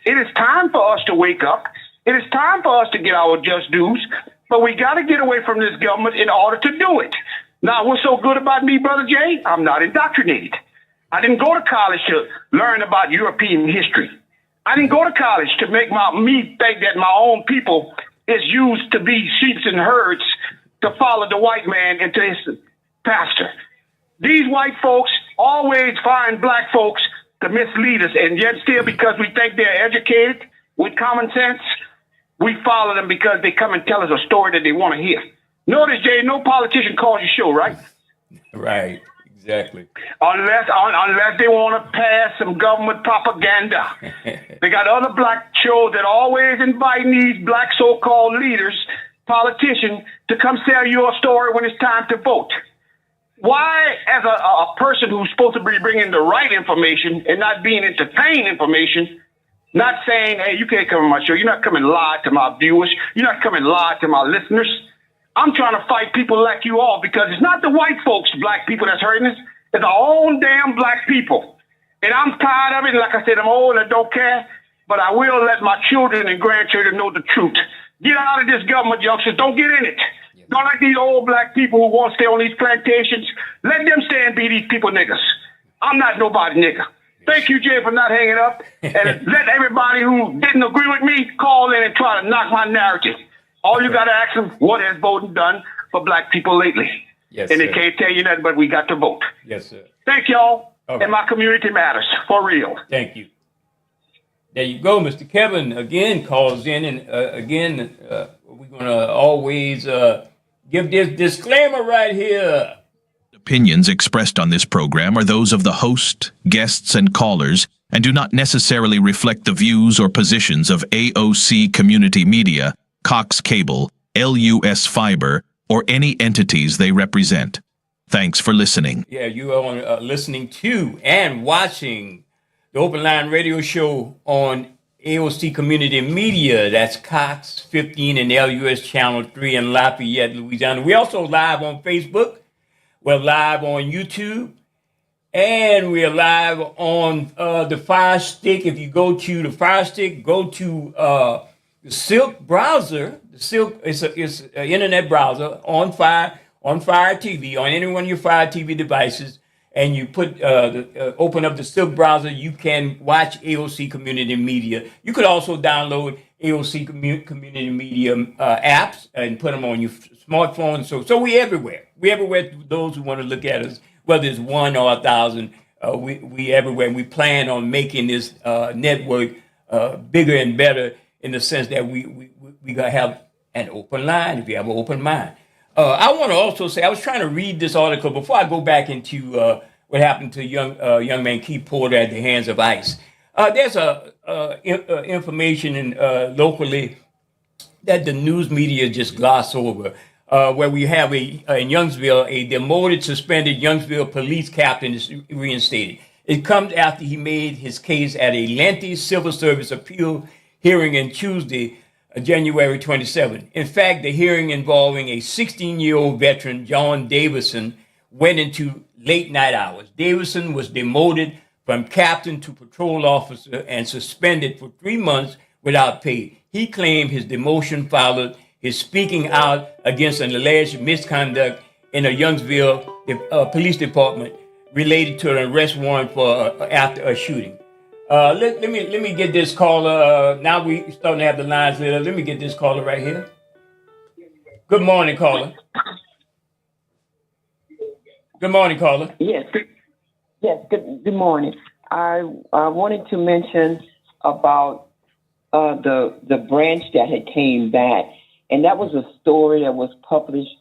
It is time for us to wake up. It is time for us to get our just dues, but we got to get away from this government in order to do it. Now, what's so good about me, Brother Jay? I'm not indoctrinated. I didn't go to college to learn about European history. I didn't go to college to make me think that my own people is used to be sheep and herds to follow the white man into his pasture. These white folks always find black folks to mislead us, and yet still, because we think they're educated with common sense, we follow them because they come and tell us a story that they want to hear. Notice, Jay, no politician calls your show, right? Right, exactly. Unless they want to pass some government propaganda. They got other black shows that always inviting these black so-called leaders, politicians, to come sell you a story when it's time to vote. Why, as a person who's supposed to be bringing the right information and not being entertained information, not saying, hey, you can't come on my show. You're not coming live to my viewers. You're not coming live to my listeners. I'm trying to fight people like you all because it's not the white folks, black people that's hurting us. It's our own damn black people. And I'm tired of it. And like I said, I'm old and I don't care. But I will let my children and grandchildren know the truth. Get out of this government, youngsters. Don't get in it. Don't like these old black people who want to stay on these plantations. Let them stay and be these people niggas. I'm not nobody nigga. Thank you, Jay, for not hanging up. And let everybody who didn't agree with me call in and try to knock my narrative. All you got to ask them, what has voting done for black people lately? Yes, and sir. they can't tell you nothing, but we got to vote. Yes, sir. Thank y'all. All right. And my community matters, for real. Thank you. There you go. Mr. Kevin again calls in, and we're going to always give this disclaimer right here. Opinions expressed on this program are those of the host, guests, and callers, and do not necessarily reflect the views or positions of AOC Community Media, Cox Cable, LUS Fiber, or any entities they represent. Thanks for listening. Yeah, you are listening to and watching the Open Line Radio Show on AOC Community Media. That's Cox 15 and LUS Channel 3 in Lafayette, Louisiana. We also live on Facebook. We're live on YouTube. And we're live on the Fire Stick. If you go to the Fire Stick, go to the Silk browser. The Silk is an internet browser on Fire TV, on any one of your Fire TV devices, and you put open up the Silk browser. You can watch AOC Community Media. You could also download AOC Community Media apps and put them on your smartphone. So we everywhere. We everywhere. Those who want to look at us, whether it's 1 or 1,000, we everywhere. And we plan on making this network bigger and better in the sense that we gonna have an open line if you have an open mind. I want to also say I was trying to read this article before I go back into what happened to young man Keith Porter at the hands of ICE. There's information locally that the news media just gloss over, where we have in Youngsville, a demoted, suspended Youngsville police captain is reinstated. It comes after he made his case at a lengthy civil service appeal hearing on Tuesday, January 27. In fact, the hearing involving a 16-year-old veteran, John Davison, went into late night hours. Davison was demoted from captain to patrol officer and suspended for 3 months without pay. He claimed his demotion followed his speaking out against an alleged misconduct in a Youngsville police department related to an arrest warrant for after a shooting. Let me get this caller. Now we starting to have the lines lit up. Let me get this caller right here. Good morning, caller. Good morning, caller. Yes. Good morning. I wanted to mention about the branch that had came back, and that was a story that was published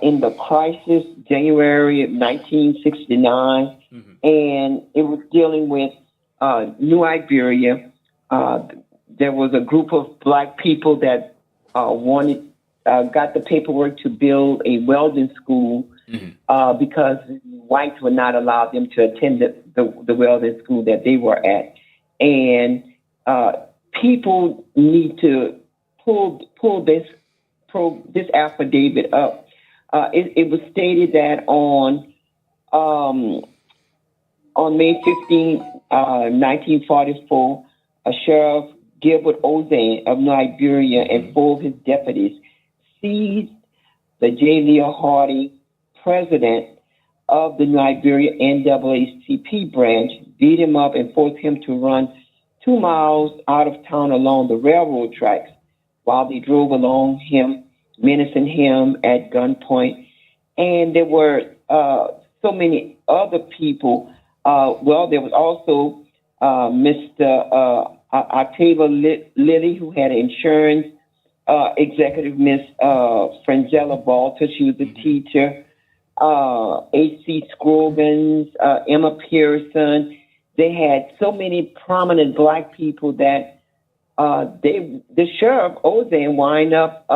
in the Crisis, January of 1969, and it was dealing with New Iberia. There was a group of black people that got the paperwork to build a welding school because whites would not allow them to attend the welding school that they were at. And people need to pull this affidavit up. It was stated that on May 15, 1944, Sheriff Gilbert Ozane of Liberia and 4 of his deputies seized the J. Leo Hardy, president of the Liberia NAACP branch, beat him up and forced him to run 2 miles out of town along the railroad tracks while they drove along him, menacing him at gunpoint. And there were so many other people. There was also Mr. Octavia Lilly, who had insurance executive, Miss Frangella Balter. She was a teacher. H.C. Scroggins, Emma Pearson. They had so many prominent black people that the sheriff Ozane wind up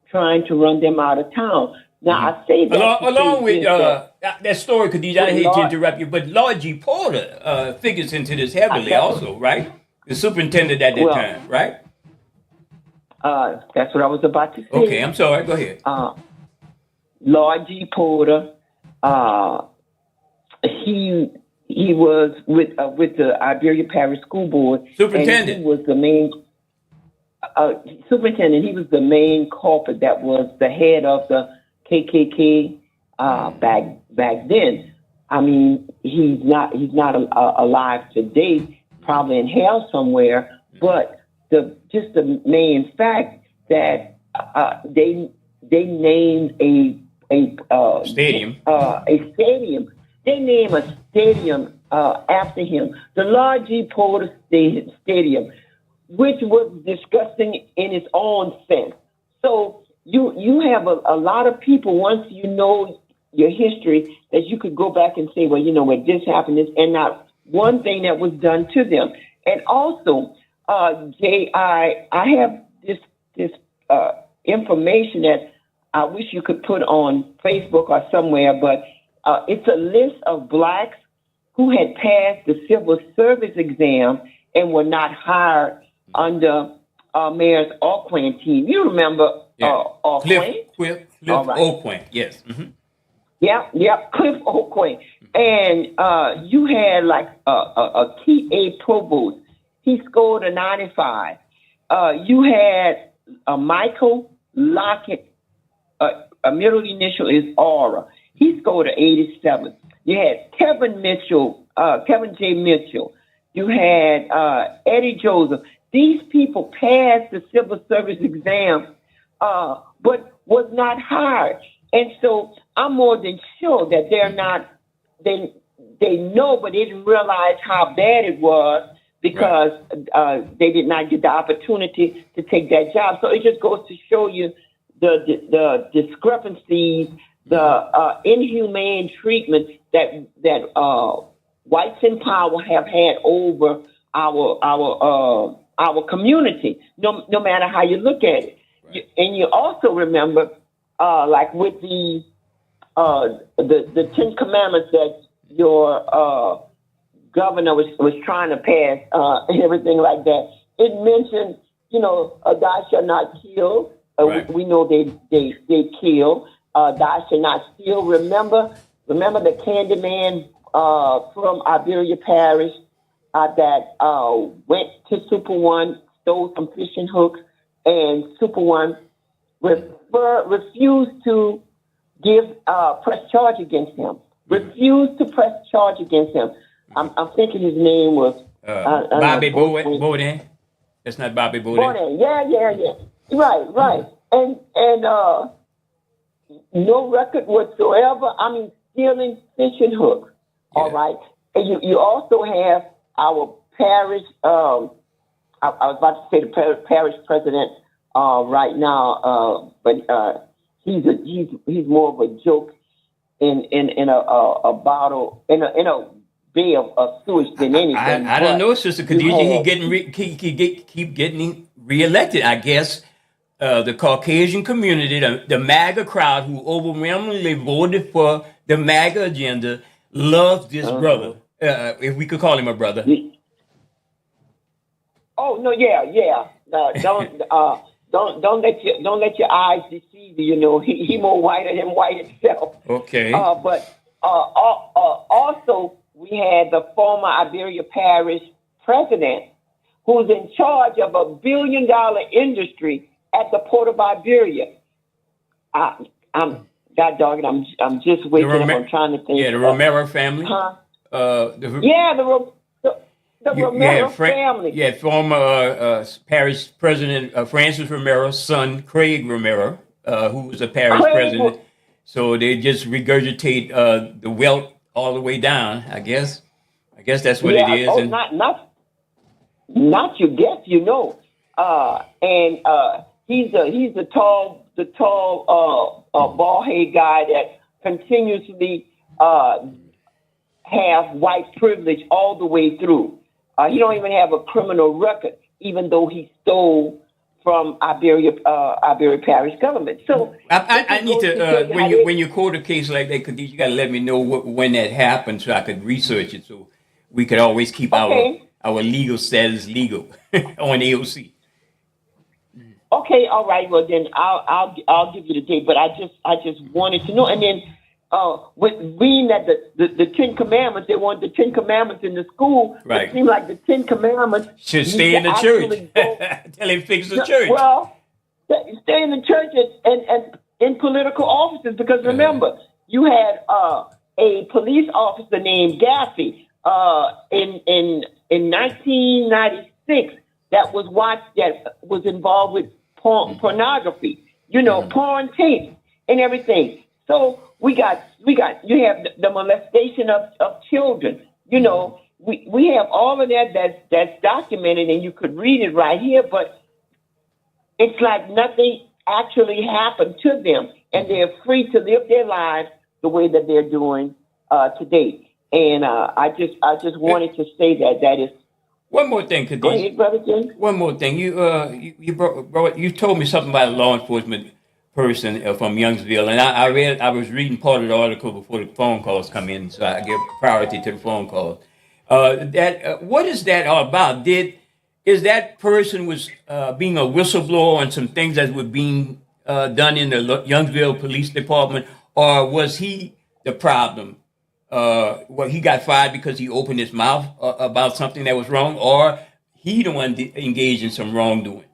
trying to run them out of town. Now I say that along with that story, Khadijah, I hate to interrupt you, but Lord G. Porter figures into this heavily also, right? The superintendent at that time, right? That's what I was about to say. Okay, I'm sorry. Go ahead. Lord G. Porter, he was with the Iberia Parish School Board. Superintendent. And he was the main superintendent. He was the main culprit that was the head of the KKK back then. I mean, he's not alive today, probably in hell somewhere. But the main fact that they named a Stadium. a stadium. They named a stadium after him, the Lord G. Porter Stadium, which was disgusting in its own sense. So you have a lot of people, once you know your history, that you could go back and say, well, you know what, this happened, this, and not one thing that was done to them. And also, Jay, I have this information that I wish you could put on Facebook or somewhere, but it's a list of blacks who had passed the civil service exam and were not hired under Mayor's Auckland team. You remember Auckland? Cliff All right. Auckland, yes. Mm-hmm. Yep, Cliff Auckland. And you had like a Keith A. Provost. He scored a 95. You had Michael Lockett, a middle initial is Aura. He scored an 87. You had Kevin J. Mitchell. You had Eddie Joseph. These people passed the civil service exam, but was not hired. And so I'm more than sure that they're not, they know, but they didn't realize how bad it was because they did not get the opportunity to take that job. So it just goes to show you the discrepancies, the inhumane treatment that whites in power have had over our community, no matter how you look at it. Right. And you also remember, like with the Ten Commandments that your governor was trying to pass, and everything like that. It mentioned, thou shalt not kill. Right. We know they kill. Thou shalt not steal. Remember the Candyman from Iberia Parish that went to Super One, stole some fishing hooks, and Super One refused to press charge against him. Refused to press charge against him. I'm thinking his name was Bobby Bourdain. That's not Bobby Bourdain. Yeah. Right. And no record whatsoever. I mean, stealing fishing hooks. Yeah. All right. And you also have our parish. I was about to say the parish president right now, but he's more of a joke in a bottle in a bay of sewage than anything. I don't know, Sister Khadija. He keep getting reelected. I guess the Caucasian community, the MAGA crowd, who overwhelmingly voted for the MAGA agenda, loves this brother. If we could call him a brother. Oh no, yeah. Don't let your eyes deceive you. He more whiter than white itself. Okay. But also we had the former Iberia Parish president, who's in charge of $1 billion industry at the Port of Iberia. God dog it, I'm just waking up. I'm trying to think. Yeah, the Romero family. Huh? The Romero family. Yeah, former parish president Francis Romero's son, Craig Romero, who was a parish president. So they just regurgitate the wealth all the way down. I guess that's what it is. Oh, not you guess. And he's the tall bald head guy that continuously have white privilege all the way through. He don't even have a criminal record, even though he stole from Iberia Parish government. So I need to when you quote a case like that, Khadijah, you got to let me know when that happened so I could research it, so we could always keep our legal status legal on AOC. Okay, all right. Well, then I'll give you the date, but I just wanted to know, and then. With reading that the Ten Commandments, they want the Ten Commandments in the school. Right. It seems like the Ten Commandments should stay in the church. Tell him fix the church. Well, stay in the church and in political offices, because remember, you had a police officer named Gaffey in 1996 that was involved with pornography. porn tape and everything. So you have the molestation of children. We have all of that's documented, and you could read it right here, but it's like nothing actually happened to them, and they're free to live their lives the way that they're doing today. And I just wanted to say that is. One more thing, Khadijah. Go ahead, Brother Jim. One more thing. You told me something about a law enforcement person from Youngsville, and I was reading part of the article before the phone calls come in, so I give priority to the phone calls. What is that all about? Is that person was being a whistleblower on some things that were being done in the Youngsville Police Department, or was he the problem? He got fired because he opened his mouth about something that was wrong, or he the one engaged in some wrongdoing?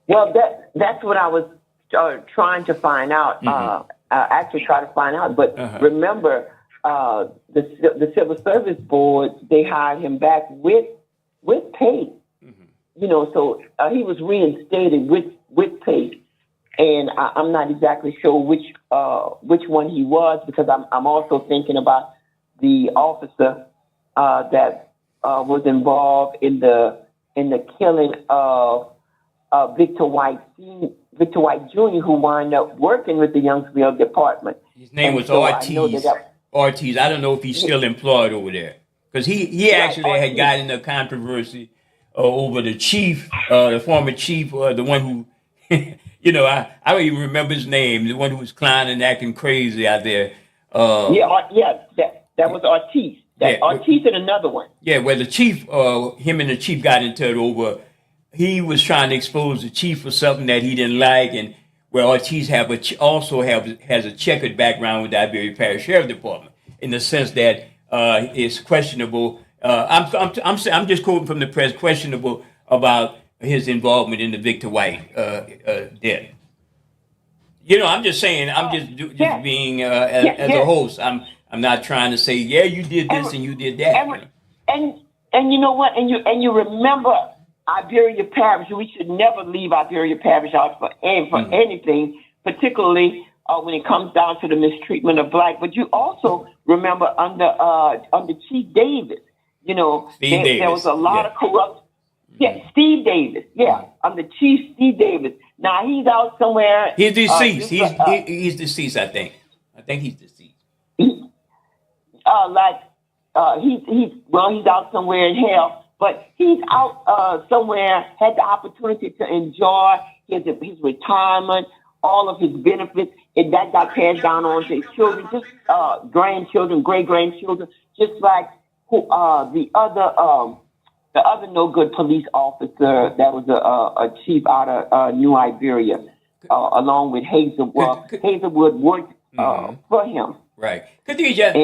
Well, that's what I was trying to find out. Actually, try to find out. But remember, the Civil Service Board, they hired him back with pay. So he was reinstated with pay. And I'm not exactly sure which one he was, because I'm also thinking about the officer that was involved in the killing of Victor White Jr., who wound up working with the Youngsville Department. His name was Ortiz. Ortiz. I don't know if he's still employed over there, because he actually had gotten a controversy over the chief, the former chief, the one who. I don't even remember his name. The one who was clowning and acting crazy out there. That was Ortiz. Ortiz and another one. Yeah, where the chief, him and the chief got into it over. He was trying to expose the chief for something that he didn't like, and where Ortiz has a checkered background with the Iberia Parish Sheriff Department, in the sense that it's questionable. I'm just quoting from the press, questionable about his involvement in the Victor White death. I'm just saying. I'm just being as a host. I'm not trying to say, you did this and you did that. And you know what? And you remember Iberia Parish. We should never leave Iberia Parish out for anything, particularly when it comes down to the mistreatment of black. But you also remember under Chief Davis. There was a lot of corruption. Yeah, Steve Davis. Yeah, I'm the Chief Steve Davis. Now he's out somewhere. He's deceased. He's deceased. I think he's deceased. He's out somewhere in hell, but he's out somewhere. Had the opportunity to enjoy his retirement, all of his benefits, and that got passed down on to his children, just grandchildren, great grandchildren, just like the other no good police officer that was a chief out of New Iberia, along with Hazelwood. Hazelwood worked for him. Right. Khadijah,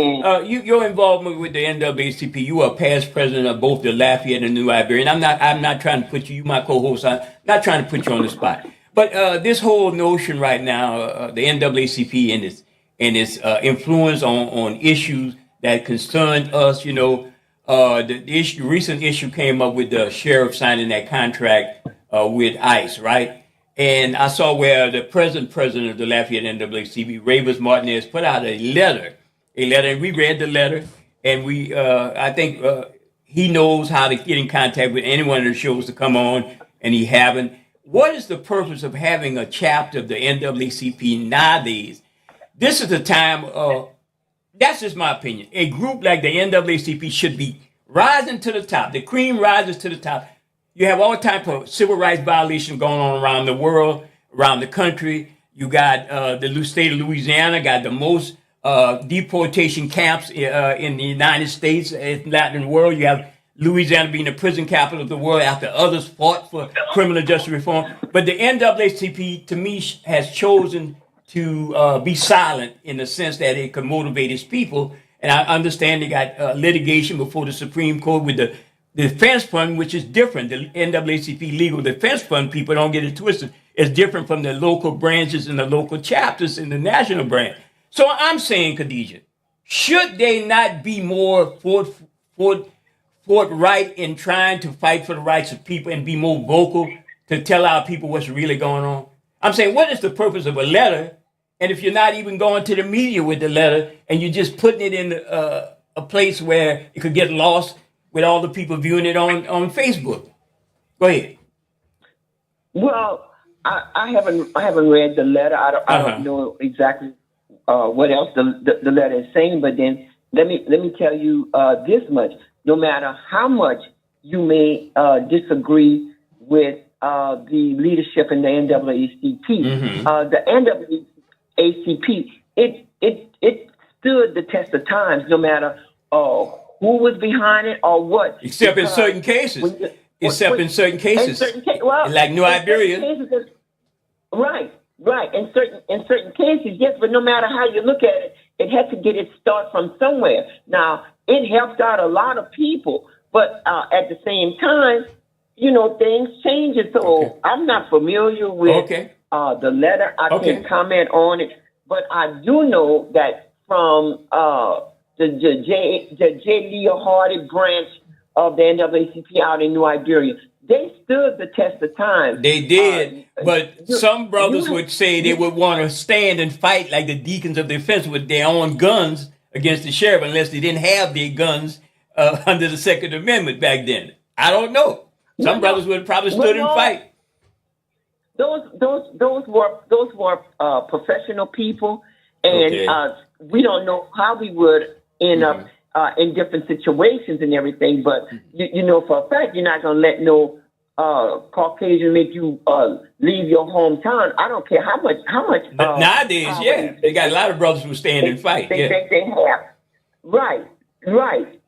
your involvement with the NAACP, you are past president of both the Lafayette and New Iberia. And I'm not trying to put you my co-host, I'm not trying to put you on the spot. But this whole notion right now, the NAACP and its influence on issues that concern us, the recent issue came up with the sheriff signing that contract with ICE, right? And I saw where the president of the Lafayette NAACP, Rayvis Martinez, put out a letter, and we read the letter, and I think he knows how to get in contact with anyone of the shows to come on, and he haven't. What is the purpose of having a chapter of the NAACP nowadays? This is the time. That's just my opinion. A group like the NAACP should be rising to the top. The cream rises to the top. You have all type of civil rights violations going on around the world, around the country. You got the state of Louisiana got the most deportation camps in the United States, if not in the world. You have Louisiana being the prison capital of the world after others fought for criminal justice reform. But the NAACP, to me, has chosen to be silent in the sense that it could motivate its people. And I understand they got litigation before the Supreme Court with the defense fund, which is different. The NAACP legal defense fund, people don't get it twisted, is different from the local branches and the local chapters in the national branch. So I'm saying, Khadijah, should they not be more forthright in trying to fight for the rights of people and be more vocal to tell our people what's really going on? I'm saying, what is the purpose of a letter? And if you're not even going to the media with the letter and you're just putting it in a place where it could get lost with all the people viewing it on Facebook. Go ahead. Well, I haven't read the letter. I don't know exactly what else the letter is saying. But then let me tell you this much: no matter how much you may disagree with the leadership in the NAACP, the NAACP it stood the test of times, no matter who was behind it or what. Except in certain cases. In certain cases, like New Iberia. Right. In certain cases, yes, but no matter how you look at it, it had to get its start from somewhere. Now, it helped out a lot of people, but at the same time, things change. So I'm not familiar with the letter. I can't comment on it, but I do know that from the J. Leo Hardy branch of the NAACP out in New Iberia, they stood the test of time. They did, but some brothers would say they would want to stand and fight like the deacons of defense with their own guns against the sheriff, unless they didn't have their guns under the Second Amendment back then. I don't know. Some brothers would have probably stood and fight. Those were professional people, and we don't know how we would end up in different situations and everything. But you know for a fact, you're not gonna let no Caucasian make you leave your hometown. I don't care how much. But nowadays, they got a lot of brothers who stand and fight. They have. Right,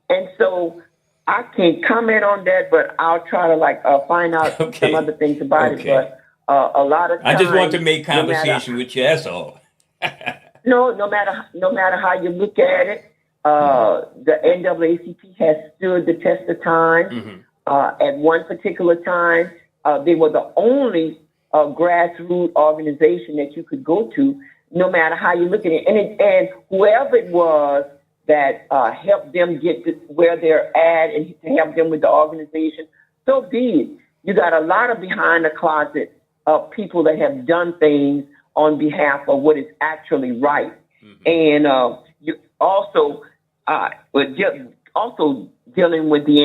and so I can't comment on that, but I'll try to find out some other things about it. But a lot of times, I just want to make conversation with you. That's all. No matter how you look at it, the NAACP has stood the test of time. At one particular time, they were the only grassroots organization that you could go to, no matter how you look at it. And whoever it was that helped them get to where they're at and to help them with the organization, so be it. You got a lot of behind the closet people that have done things on behalf of what is actually right. And you also dealing with the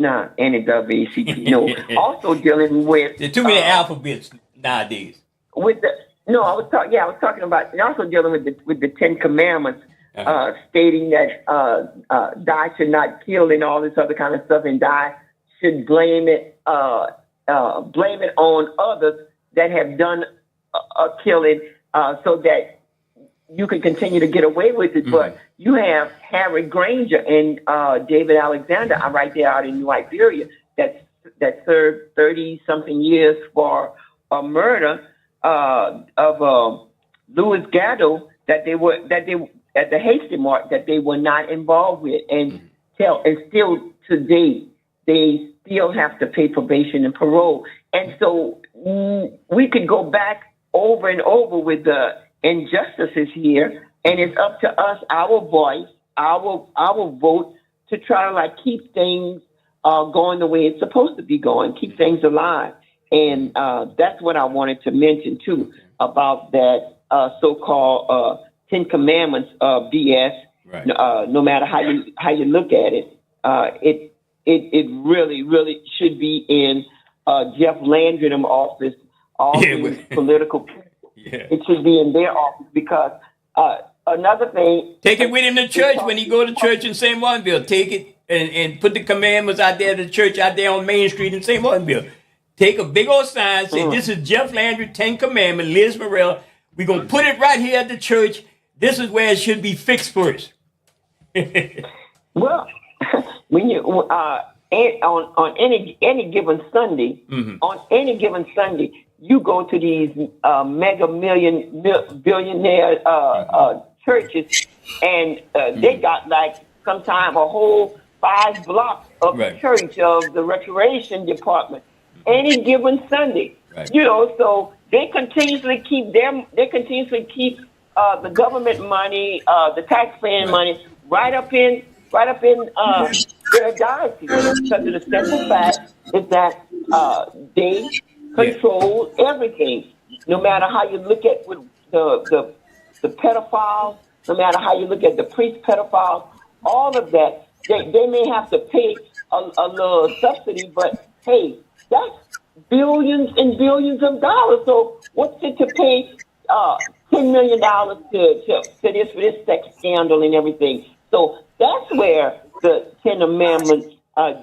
NAACP. Also dealing with there are too many alphabets nowadays. I was talking about also dealing with the Ten Commandments, stating that thou should not kill and all this other kind of stuff, and thou should blame it on others that have done a killing, so that you can continue to get away with it. But you have Harry Granger and David Alexander right there out in New Iberia that served 30-something years for a murder of Louis Gatto that they were at the Hasty Mart that they were not involved with, and still today they still have to pay probation and parole. And so we could go back over and over with the injustices here, and it's up to us, our voice, our vote, to try to keep things going the way it's supposed to be going, keep things alive. And that's what I wanted to mention too about that so-called Ten Commandments BS. Right. No matter how you look at it, it really should be in Jeff Landrum office. All these political people. Yeah. It should be in their office, because another thing. Take it with him to church when he go to church in St. Martinville. Take it and put the commandments out there at the church out there on Main Street in St. Martinville. Take a big old sign, say, this is Jeff Landry, Ten Commandments, Liz Morrell. We're going to put it right here at the church. This is where it should be fixed first. Well, when you on any given Sunday, you go to these mega billionaire churches, and they got sometime a whole 5 blocks of church of the recreation department. Any given Sunday, so they continuously keep the government money, the taxpaying money right up in their diocese, because of the simple fact is that they control everything. no matter how you look at with the pedophiles, no matter how you look at the priest pedophiles, all of that, they may have to pay a little subsidy, but hey, that's billions and billions of dollars. So what's it to pay $10 million to this for this sex scandal and everything? So that's where the Ten Amendments,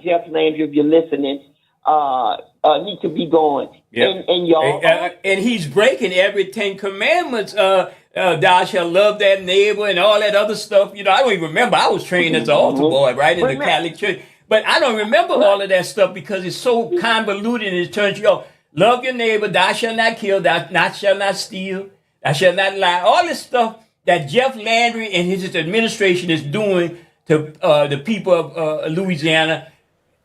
Jeff Landry, if you're listening, need to be going. Yep. And y'all, And he's breaking every 10 Commandments. Thou shalt love that neighbor and all that other stuff. I don't even remember. I was trained as an altar boy, right, in the Catholic Church. But I don't remember all of that stuff because it's so convoluted in it turns you off. Love your neighbor, thou shalt not kill, thou shalt not steal, thou shalt not lie. All this stuff that Jeff Landry and his administration is doing to the people of Louisiana.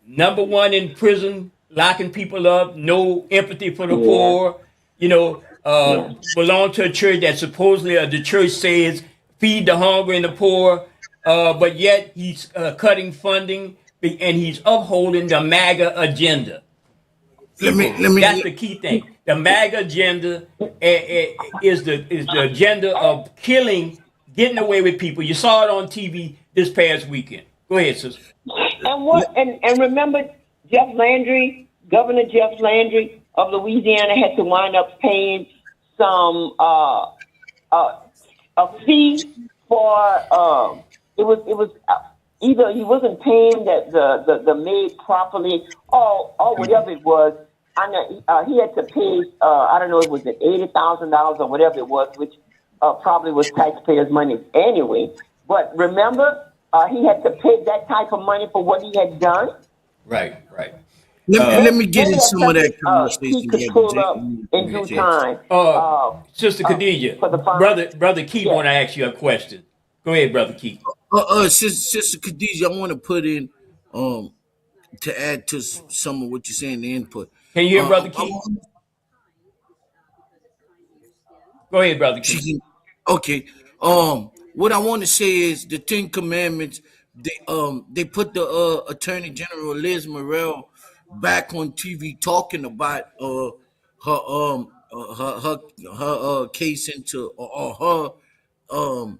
Number one in prison, locking people up, no empathy for the poor, belong to a church that supposedly the church says feed the hungry and the poor, but yet he's cutting funding and he's upholding the MAGA agenda. That's the key thing. The MAGA agenda is the agenda of killing, getting away with people. You saw it on TV this past weekend. Go ahead, sister. And remember Jeff Landry, Governor Jeff Landry of Louisiana had to wind up paying some a fee for it was either he wasn't paying the maid properly or whatever it was. I know he had to pay I don't know, it was $80,000 or whatever it was, which probably was taxpayers' money anyway. But remember, he had to pay that type of money for what he had done. Right. Let me get in some of that conversation. He could pull up in due time. Sister Khadijah, brother Keith, want to ask you a question. Go ahead, brother Keith. Sister Khadijah, I want to put in to add to some of what you're saying, the input. Can you hear brother Keith? Go ahead, brother Keith. Okay. What I want to say is the Ten Commandments. They put the Attorney General Liz Morrell back on TV talking about her case into or her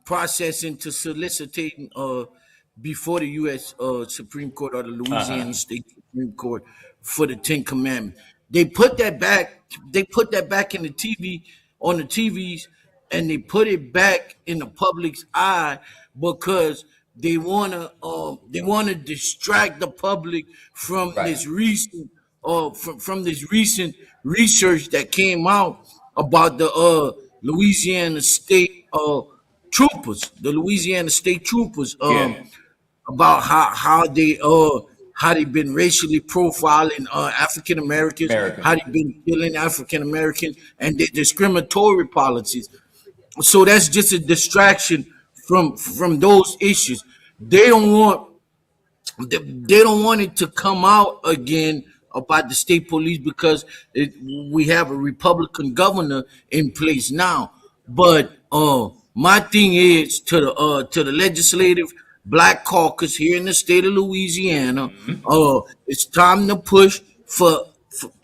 process into soliciting before the U.S. Supreme Court or the Louisiana State Supreme Court for the Ten Commandments. They put that back. They put that back in the TV on the TVs, and they put it back in the public's eye because they wanna distract the public from this recent from this recent research that came out about the Louisiana State troopers, the Louisiana State troopers, about how they've been racially profiling African Americans, how they've been killing African Americans, and their discriminatory policies. So that's just a distraction from those issues. They don't want it to come out again about the state police because we have a Republican governor in place now. But my thing is to the legislative Black Caucus here in the state of Louisiana. It's time to push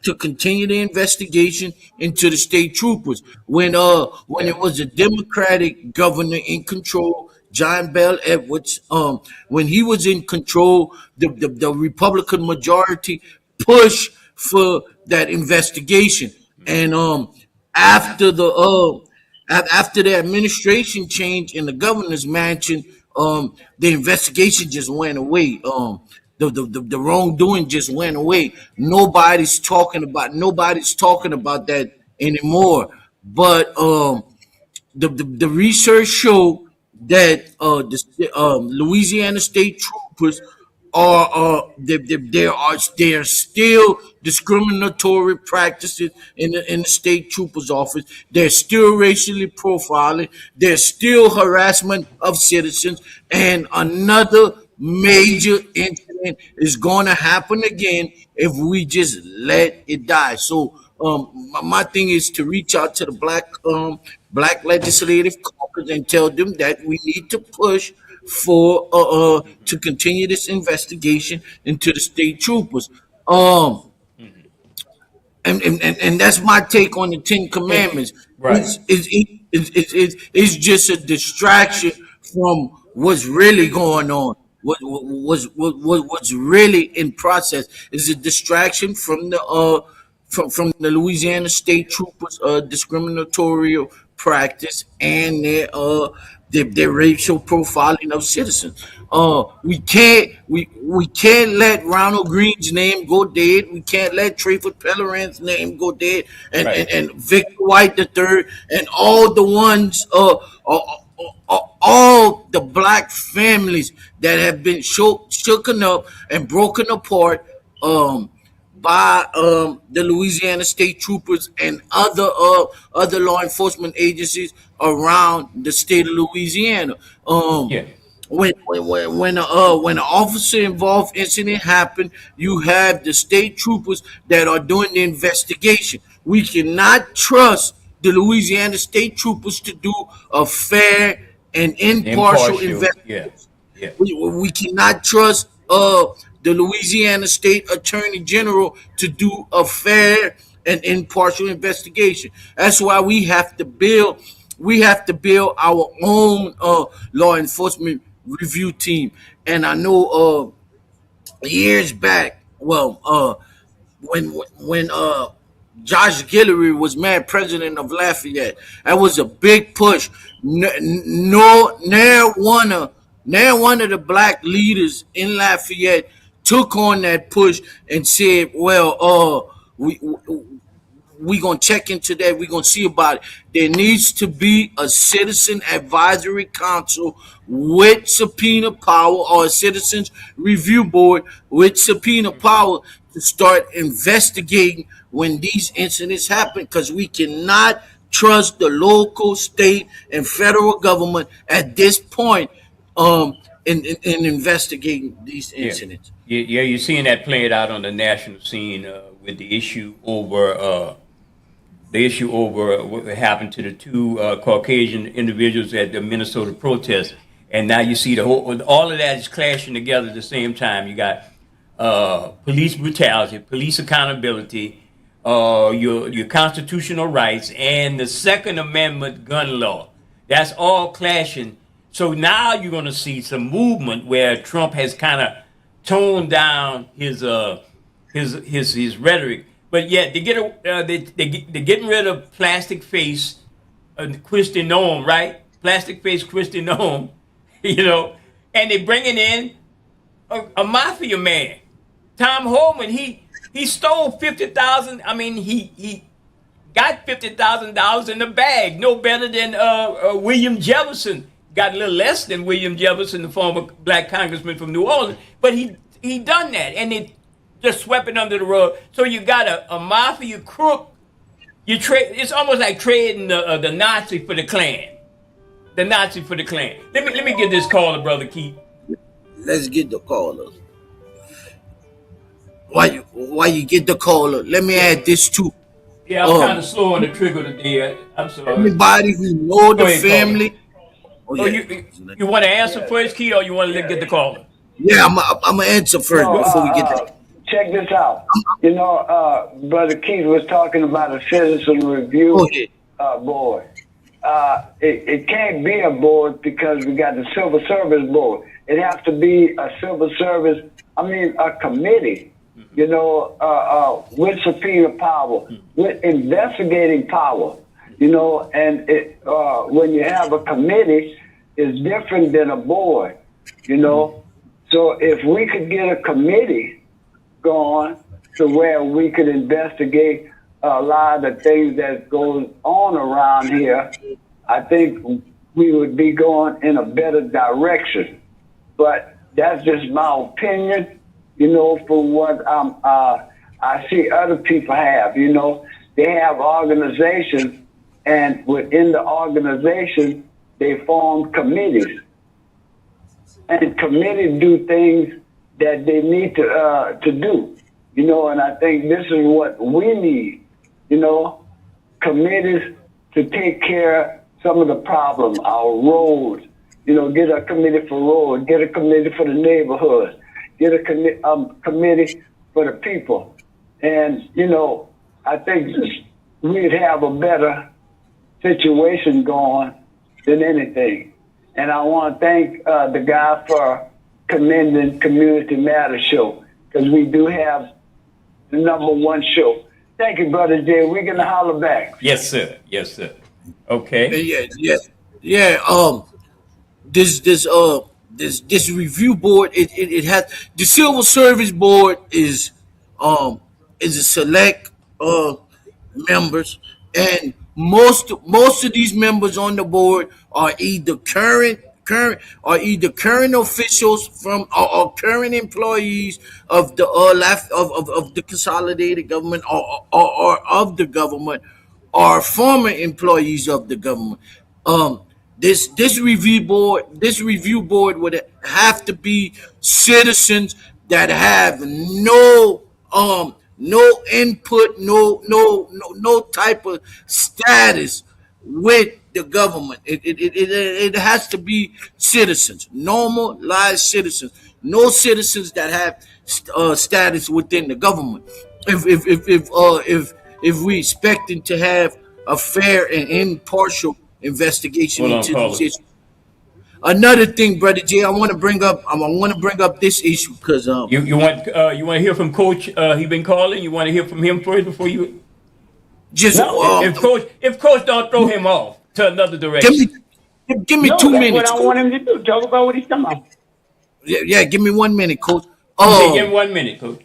to continue the investigation into the state troopers. When it was a Democratic governor in control, John Bell Edwards, when he was in control, the Republican majority pushed for that investigation. And after the administration change in the governor's mansion, the investigation just went away. The wrongdoing just went away. Nobody's talking about that anymore. But the research showed that the Louisiana State troopers there are still discriminatory practices in the state trooper's office. There's still racially profiling. There's still harassment of citizens, and another major incident is going to happen again if we just let it die. So my thing is to reach out to the black legislative caucus and tell them that we need to push for to continue this investigation into the state troopers. and that's my take on the Ten Commandments. Right. It's just a distraction from what's really going on. What's really in process is a distraction from the Louisiana State Troopers discriminatory practice and their racial profiling of citizens. We can't let Ronald Green's name go dead. We can't let Trayford Pellerin's name go dead, Right. and Victor White the third, and all the ones all the black families that have been shooken up and broken apart by the Louisiana State Troopers and other law enforcement agencies around the state of Louisiana. Yeah. When an officer involved incident happened, you have the state troopers that are doing the investigation. We cannot trust the Louisiana State Troopers to do a fair and impartial Impartial. investigation. Yeah. Yeah. We cannot trust the Louisiana State Attorney General to do a fair and impartial investigation. That's why we have to build our own law enforcement review team. And I know years back, when Josh Guillory was made president of Lafayette, that was a big push. No, near one of the black leaders in Lafayette took on that push and said, "Well, we gonna check into that. We gonna see about it. There needs to be a citizen advisory council with subpoena power, or a citizens review board with subpoena power to start investigating when these incidents happen. Because we cannot trust the local, state, and federal government at this point in investigating these Yeah. incidents. Yeah. You're seeing that played out on the national scene with the issue over what happened to the two Caucasian individuals at the Minnesota protest, and now you see all of that is clashing together at the same time. You got police brutality, police accountability, your constitutional rights, and the Second Amendment gun law. That's all clashing. So now you're going to see some movement where Trump has kind of toned down his rhetoric, but yet they're getting rid of plastic face Christy Nome, right? Plastic face Christy Nome, and they're bringing in a mafia man, Tom Holman. He stole 50,000. I mean, he got $50,000 in the bag, no better than William Jefferson. Got a little less than William Jefferson, the former black congressman from New Orleans, but he done that, and they just swept it under the rug. So you got a mafia crook. It's almost like trading the Nazi for the Klan. The Nazi for the Klan. Let me get this caller, Brother Keith. Let's get the caller. Why you get the caller? Let me add this too. Yeah, I'm kind of slow on the trigger today. I'm sorry. Everybody who know the ahead, family. Oh, you want to answer first, Keith, or you want to get the caller? Yeah, I'm gonna answer first before we get to. Check this out. Brother Keith was talking about a citizen review board. It can't be a board because we got the civil service board. It has to be a civil service. A committee. With subpoena power, with investigating power. And when you have a committee, it's different than a board. So if we could get a committee going to where we could investigate a lot of the things that goes on around here, I think we would be going in a better direction. But that's just my opinion, from what I see other people have. They have organizations, and within the organization, they form committees. And committees do things that they need to do, and I think this is what we need, committees to take care of some of the problems, our roads, get a committee for roads, get a committee for the neighborhoods, get a committee for the people. And, I think we'd have a better situation going than anything. And I want to thank the guy for commending Community Matters show, because we do have the #1 show. Thank you, Brother Jay. We're going to holler back. Yes, sir. Yes, sir. Okay. Yeah. This review board, it has, the civil service board is a select members, and most of these members on the board are either current officials from or current employees of the of the consolidated government, or of the government, or former employees of the government. Um, this review board would have to be citizens that have no input, no type of status with the government. It has to be citizens, normal live citizens, no citizens that have status within the government. If we expecting to have a fair and impartial investigation Hold on, into these caller. issues. Another thing, brother Jay, I want to bring up. I want to bring up this issue because You want to hear from Coach? He been calling. You want to hear from him first before you? just No, If Coach don't throw him off to another give direction. me no, 2 that's minutes. what I Coach. want him to do. Talk about what he's talking about. Yeah, give me 1 minute, Coach. You say give him 1 minute, Coach.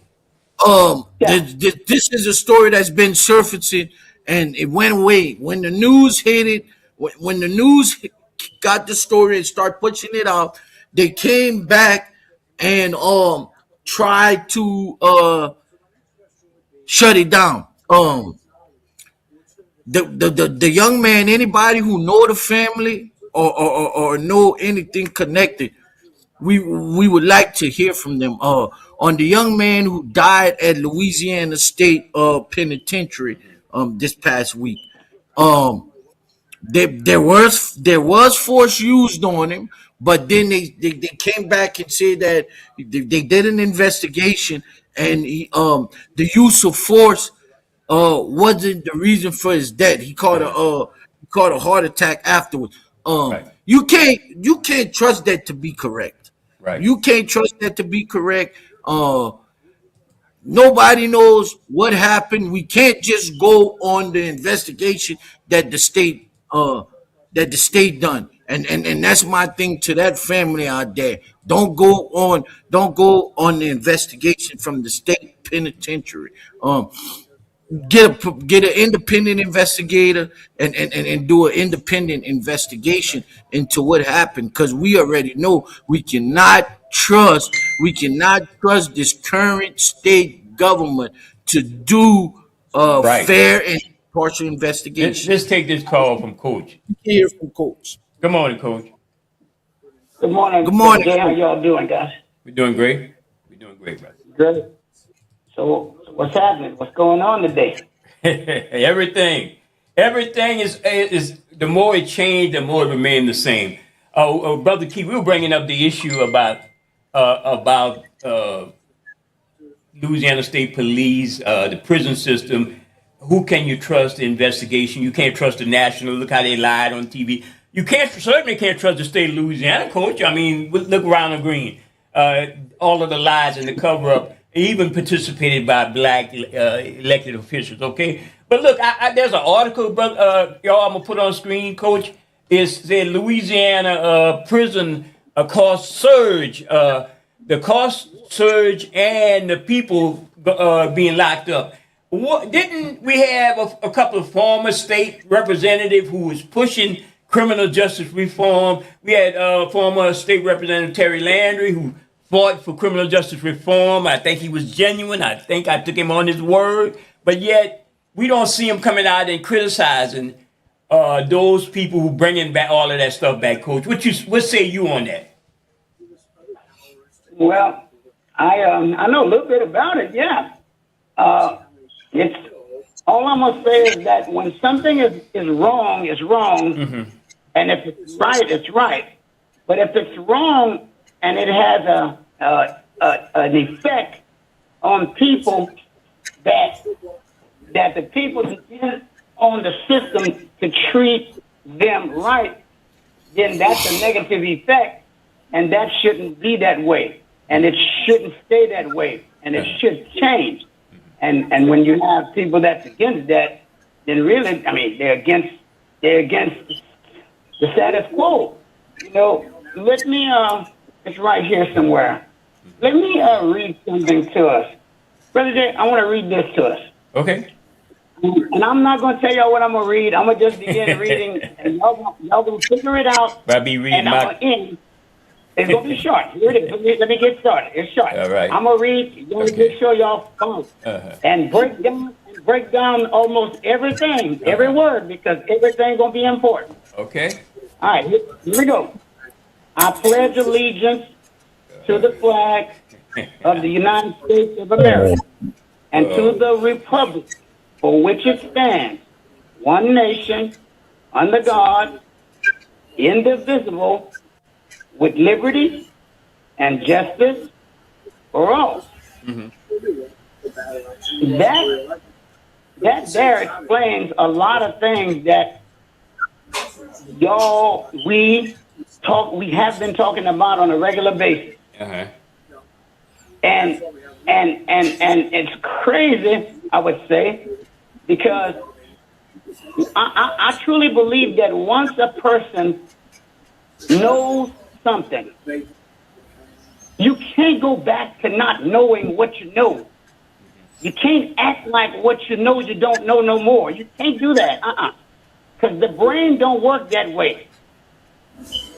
Yeah. This is a story that's been surfacing, and it went away when the news hit it. When the news got the story and started pushing it out, they came back and tried to shut it down. The young man, anybody who know the family, or know anything connected, we would like to hear from them. On the young man who died at Louisiana State Penitentiary this past week. There was force used on him, but then they came back and said that they did an investigation, and the use of force wasn't the reason for his death. He caught a heart attack afterwards. Right. You can't trust that to be correct. Right. You can't trust that to be correct. Nobody knows what happened. We can't just go on the investigation that the state done. And that's my thing to that family out there. Don't go on the investigation from the state penitentiary. Get an independent investigator, and do an independent investigation into what happened, because we already know we cannot trust this current state government to do a Right. fair and impartial investigation. Let's take this call from Coach. Hear from Coach. Good morning, Coach. Good morning. Good morning. Jay. How y'all doing, guys? We're doing great. We're doing great, brother. Good. So what's happening? What's going on today? Everything is the more it changed, the more it remained the same. Brother Keith, we were bringing up the issue about Louisiana State Police, the prison system. Who can you trust? The investigation. You can't trust the national. Look how they lied on TV. You certainly can't trust the state of Louisiana, Coach. I mean, look around the green. All of the lies and the cover up, even participated by black elected officials. Okay, but look, there's an article, brother. Y'all, I'm gonna put on screen, Coach. It said Louisiana prison cost surge. The cost surge and the people being locked up. Didn't we have a couple of former state representatives who was pushing criminal justice reform? We had former state representative Terry Landry, who fought for criminal justice reform. I think he was genuine. I think I took him on his word. But yet, we don't see him coming out and criticizing those people who bringing back all of that stuff back, Coach. What say you on that? Well, I know a little bit about it. Yeah, it's all I'm gonna say is that when something is wrong, it's wrong, and if it's right, it's right. But if it's wrong and it has an effect on people that that the people depend on the system to treat them right, then that's a negative effect, and that shouldn't be that way, and it shouldn't stay that way, and it should change. And when you have people that's against that, then really, I mean, they're against the status quo. You know, let me it's right here somewhere. Let me read something to us, Brother Jay. I want to read this to us. Okay. And I'm not going to tell y'all what I'm going to read. I'm going to just begin reading, and y'all gonna figure it out. But I be reading and I'm going to end. It's going to be short. Here it is. Let me get started. It's short. All right. I'm going to read. Y'all Okay. make sure y'all follow. And break down almost everything, every word, because everything's going to be important. Okay. All right. Here we go. I pledge allegiance to the flag of the United States of America and to the republic for which it stands, one nation, under God, indivisible, with liberty and justice for all. That there explains a lot of things that we have been talking about on a regular basis. Uh-huh. And it's crazy, I would say, because I truly believe that once a person knows something, you can't go back to not knowing what you know. You can't act like what you know you don't know no more. You can't do that. Because the brain don't work that way.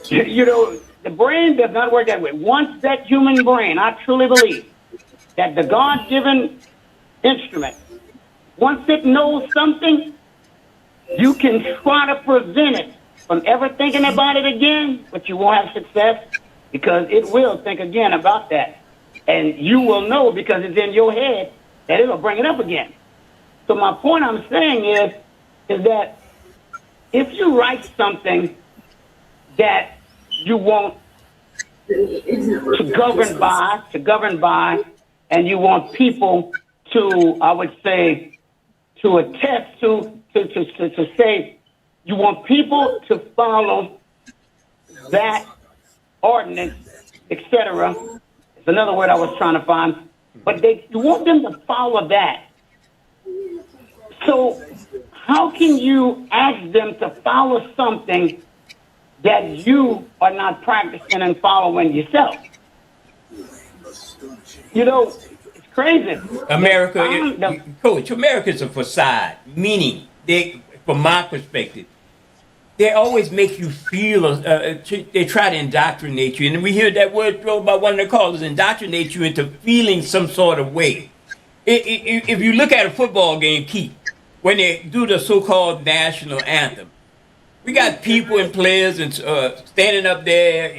You know, the brain does not work that way. Once that human brain, I truly believe that the God-given instrument, once it knows something, you can try to prevent it from ever thinking about it again, but you won't have success because it will think again about that. And you will know because it's in your head that it'll bring it up again. So my point I'm saying is that if you write something that you want to govern by, and you want people to, I would say, to attest to say, you want people to follow that ordinance, etc. It's another word I was trying to find, but you want them to follow that. So how can you ask them to follow something that you are not practicing and following yourself? You know, it's crazy. Coach, America's a facade, meaning from my perspective, they always make you feel, they try to indoctrinate you. And we hear that word thrown by one of the callers, indoctrinate you into feeling some sort of way. If you look at a football game, Keith, when they do the so-called national anthem, we got people and players and standing up there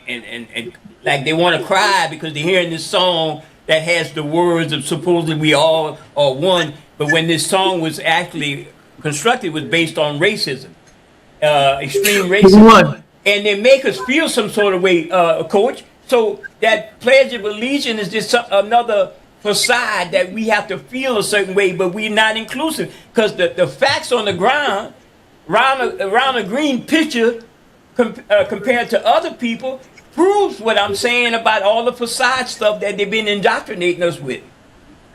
and like they want to cry because they're hearing this song that has the words of supposedly we all are one. But when this song was actually constructed, it was based on racism, extreme racism. And they make us feel some sort of way, Coach. So that Pledge of Allegiance is just another facade that we have to feel a certain way, but we're not inclusive. Because the facts on the ground, around a green picture compared to other people, proves what I'm saying about all the facade stuff that they've been indoctrinating us with.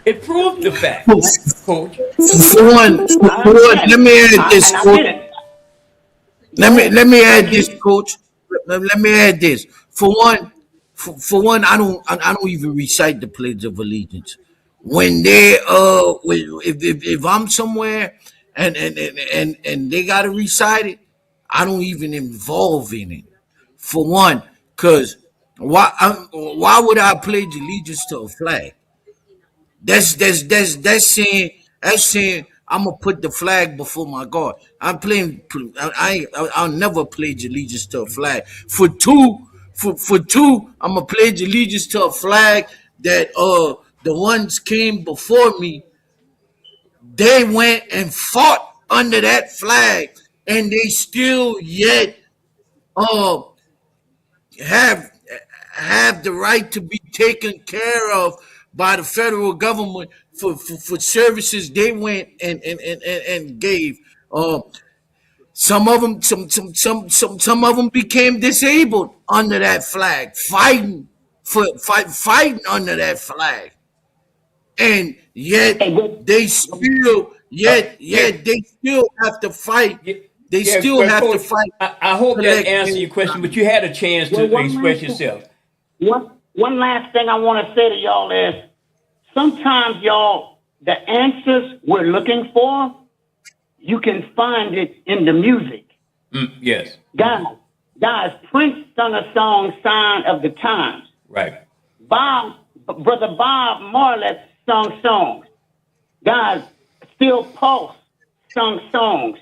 It proves the fact, Coach. For one, let me add this, Coach. Let me add this, Coach. Let me add this. For one, I don't even recite the Pledge of Allegiance. When they if I'm somewhere and they gotta recite it, I don't even involve in it. For one, because why would I pledge allegiance to a flag? That's saying I'm gonna put the flag before my God. I'll never pledge allegiance to a flag. For two, I'm gonna pledge allegiance to a flag that the ones came before me. They went and fought under that flag, and they still yet uh have have the right to be taken care of by the federal government for services they went and gave. Some of them, some of them became disabled under that flag, fighting under that flag, and yet they still, Yeah, they still have to fight. yeah, They yeah. still Well, have to Coach, fight. I hope that Collect answered your question, but you had a chance to Well, one express last thing, yourself. one last thing I want to say to y'all is sometimes y'all, the answers we're looking for, you can find it in the music. Yes, Guys, Prince sung a song, Sign of the Times. right. Brother Bob Marley sung songs. Guys, Phil Pulse sung songs.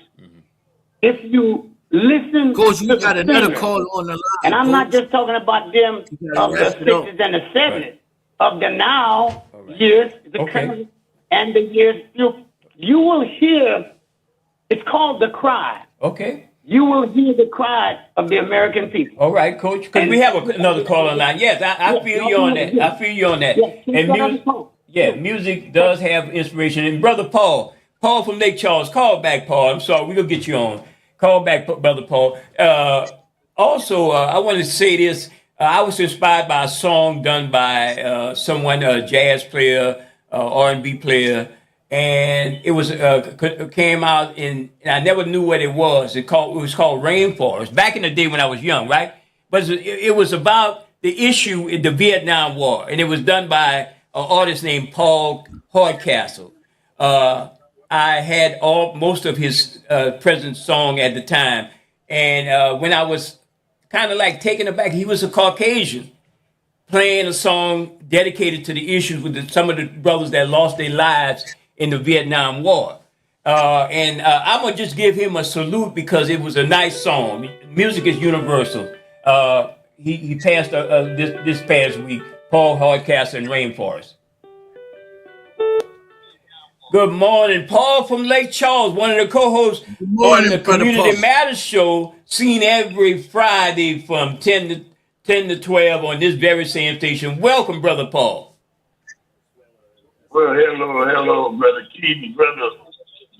If you listen Coach, to we got the another singer, call on the line. and I'm not Coach. just talking about them You gotta of the wrap it up. 60s and the 70s, of the now right. years, the Okay. current, and the years. You will hear, it's called the cry. Okay. You will hear the cry of the American people. All right, Coach. Because we have another call on line. Yes, I feel you on that. I feel you on that. And music does have inspiration. And Brother Paul from Lake Charles, call back, Paul. I'm sorry, we're gonna get you on. Call back, Brother Paul. Also, I wanted to say this. I was inspired by a song done by someone, a jazz player, R&B player, and it was came out and I never knew what it was. It was called Rainforest. Back in the day when I was young, right? But it was about the issue in the Vietnam War, and it was done by an artist named Paul Hardcastle. I had most of his present song at the time, and when I was kind of like taken aback, he was a Caucasian playing a song dedicated to the issues with some of the brothers that lost their lives in the Vietnam War. And I'm going to just give him a salute because it was a nice song. Music is universal. He passed this past week, Paul Hardcastle in Rainforest. Good morning, Paul from Lake Charles, one of the co-hosts on the Community Paul. Matters show, seen every Friday from 10 to 12 on this very same station. Welcome, Brother Paul. Well, hello, Brother Keith, Brother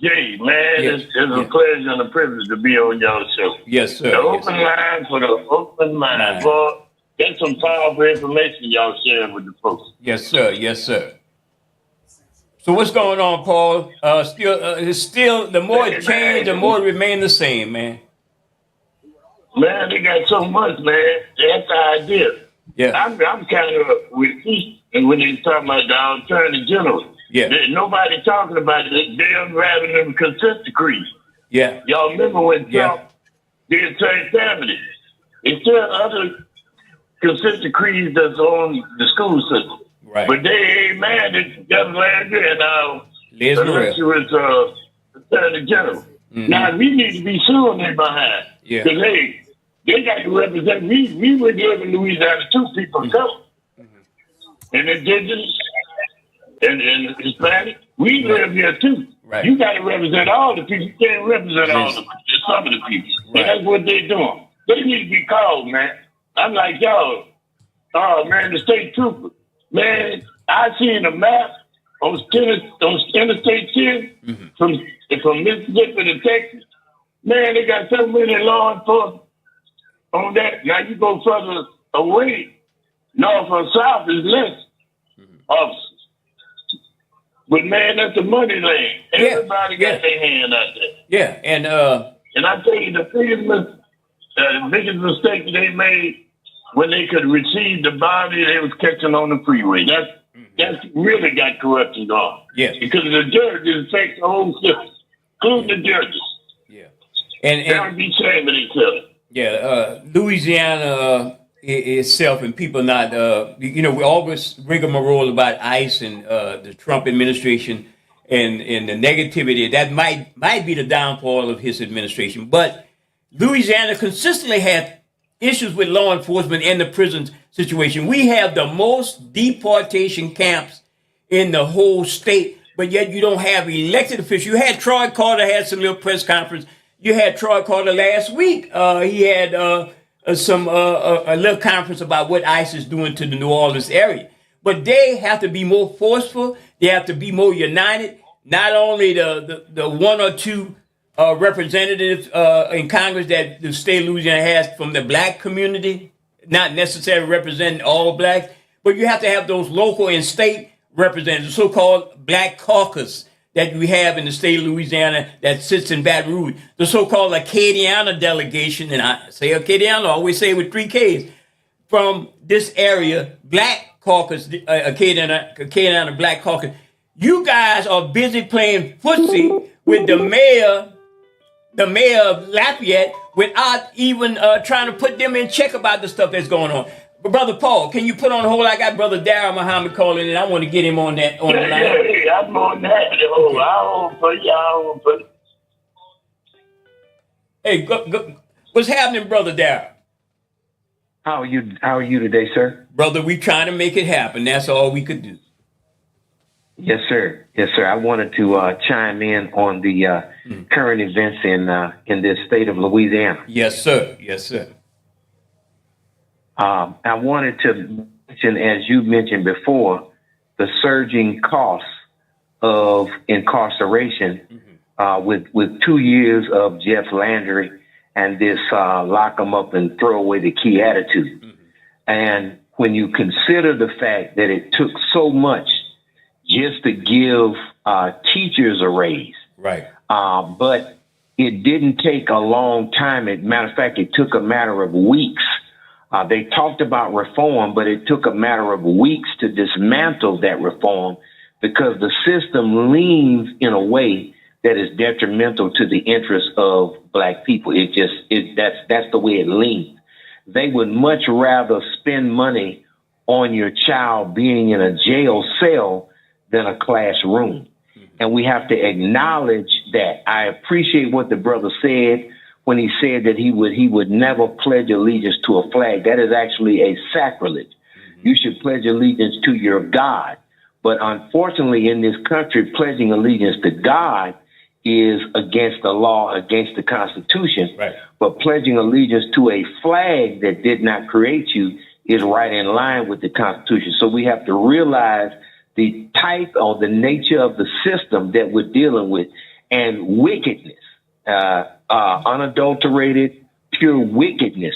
Jay, man. Yes. It's a pleasure and a privilege to be on y'all show. Yes, sir. The open line for the open mind. Boy, that's some powerful information y'all sharing with the folks. Yes, sir. Yes, sir. So what's going on, Paul? It's still the more it change, the more it remain the same, man. Man, they got so much, man. That's the idea. Yeah. I'm kind of with Keith, and when they talking about the attorney general, there's nobody talking about it. They unraveling them consent decrees. Yeah. Y'all remember when Trump did same family? It's still other consent decrees that's on the school system. Right. But they ain't mad at Governor Landry and Liz unless you was Attorney General. Mm-hmm. Now, we need to be suing them behind. Yeah. Because, hey, they got to represent, we would live in Louisiana too, people of color. And indigenous and Hispanic, we live here too. Right. You got to represent all the people. You can't represent all the some of the people. Right. And that's what they're doing. They need to be called, man. I'm like, y'all, oh, man, the state trooper. Man, I seen a map on Interstate 10 from Mississippi to Texas. Man, they got so many law enforcement on that. Now you go further away, north or south is less officers. But man, that's the money lane. Everybody got their hand out there. Yeah, and I tell you, the biggest mistake they made when they could receive the body, they was catching on the freeway. That's really got corruption going. Yeah. Because the judges affect the whole system, including the judges. Yeah. And they don't be shaming each other. Yeah, Louisiana itself and people not, we always rigmarole about ICE and the Trump administration and the negativity. That might be the downfall of his administration. But Louisiana consistently had issues with law enforcement and the prison situation. We have the most deportation camps in the whole state, but yet you don't have elected officials. You had Troy Carter had some little press conference. You had Troy Carter last week. He had a little conference about what ICE is doing to the New Orleans area. but they have to be more forceful. They have to be more united. Not only the one or two representatives in Congress that the state of Louisiana has from the black community, not necessarily representing all blacks, but you have to have those local and state representatives, the so-called black caucus that we have in the state of Louisiana that sits in Baton Rouge, the so-called Acadiana delegation, and I say Acadiana, I always say it with 3 Ks, from this area, black caucus, Acadiana black caucus. You guys are busy playing footsie with the mayor of Lafayette without even trying to put them in check about the stuff that's going on. But Brother Paul, can you put on hold? I got Brother Darrell Muhammad calling in. I want to get him on that the line. Yeah, I'm on that. Oh, I don't put it. Hey, what's happening, Brother Darrell? How are you today, sir? Brother, we trying to make it happen. That's all we could do. Yes, sir. Yes, sir. I wanted to chime in on the current events in this state of Louisiana. Yes, sir. Yes, sir. I wanted to mention, as you mentioned before, the surging costs of incarceration with 2 years of Jeff Landry and this lock them up and throw away the key attitude. And when you consider the fact that it took so much just to give teachers a raise, right? But it didn't take a long time. Matter of fact, it took a matter of weeks. They talked about reform, but it took a matter of weeks to dismantle that reform because the system leans in a way that is detrimental to the interests of black people. That's the way it leans. They would much rather spend money on your child being in a jail cell than a classroom. And we have to acknowledge that. I appreciate what the brother said when he said that he would never pledge allegiance to a flag. That is actually a sacrilege. You should pledge allegiance to your God. But unfortunately, in this country, pledging allegiance to God is against the law, against the Constitution. Right. But pledging allegiance to a flag that did not create you is right in line with the Constitution. So we have to realize the type or the nature of the system that we're dealing with, and wickedness, unadulterated, pure wickedness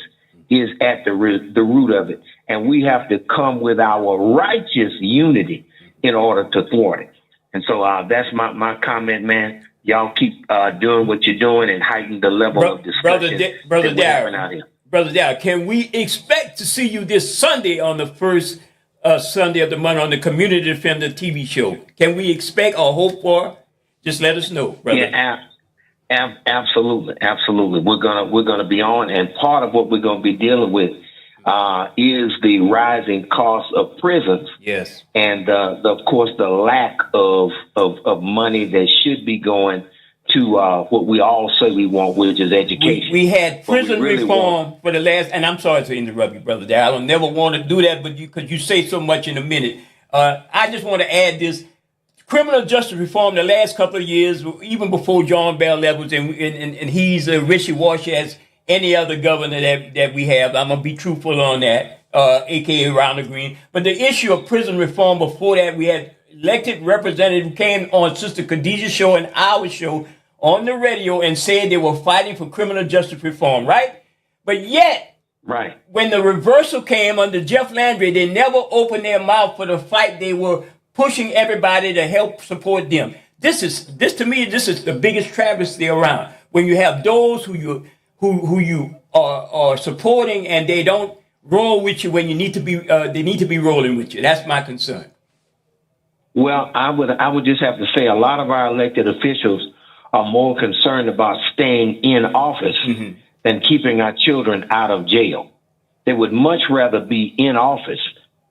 is at the root of it. And we have to come with our righteous unity in order to thwart it. And so that's my comment, man. Y'all keep doing what you're doing and heighten the level of discussion. Brother Darrell, can we expect to see you this Sunday on the first Sunday of the month on the Community Defender TV show? Can we expect or hope for? Just let us know, brother. Yeah, absolutely. We're gonna be on, and part of what we're gonna be dealing with is the rising cost of prisons. Yes, and of course the lack of money that should be going to what we all say we want, which is education. We had prison reform for the last, and I'm sorry to interrupt you, Brother Darrell. I don't never want to do that, but because you say so much in a minute. I just want to add this. Criminal justice reform the last couple of years, even before John Bell levels, and he's wishy-washy as any other governor that we have. I'm going to be truthful on that, a.k.a. Ronald Green. But the issue of prison reform, before that, we had elected representatives who came on Sister Khadijah's show and our show on the radio and said they were fighting for criminal justice reform, right? But yet, right, when the reversal came under Jeff Landry, they never opened their mouth for the fight they were pushing everybody to help support them. This is the biggest travesty around. When you have those who you are supporting and they don't roll with you when you need to be, they need to be rolling with you. That's my concern. Well, I would just have to say a lot of our elected officials are more concerned about staying in office than keeping our children out of jail. They would much rather be in office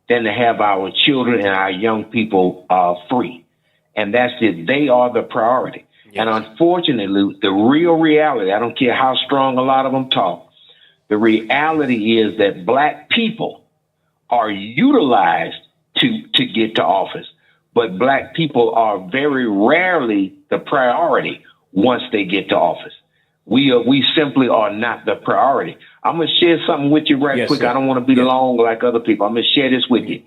than to have our children and our young people free. And that's it. They are the priority. Yes. And unfortunately, the real reality, I don't care how strong a lot of them talk, the reality is that black people are utilized to get to office. But black people are very rarely the priority once they get to office. We simply are not the priority. I'm going to share something with you right quick. Sir. I don't want to be long like other people. I'm going to share this with you.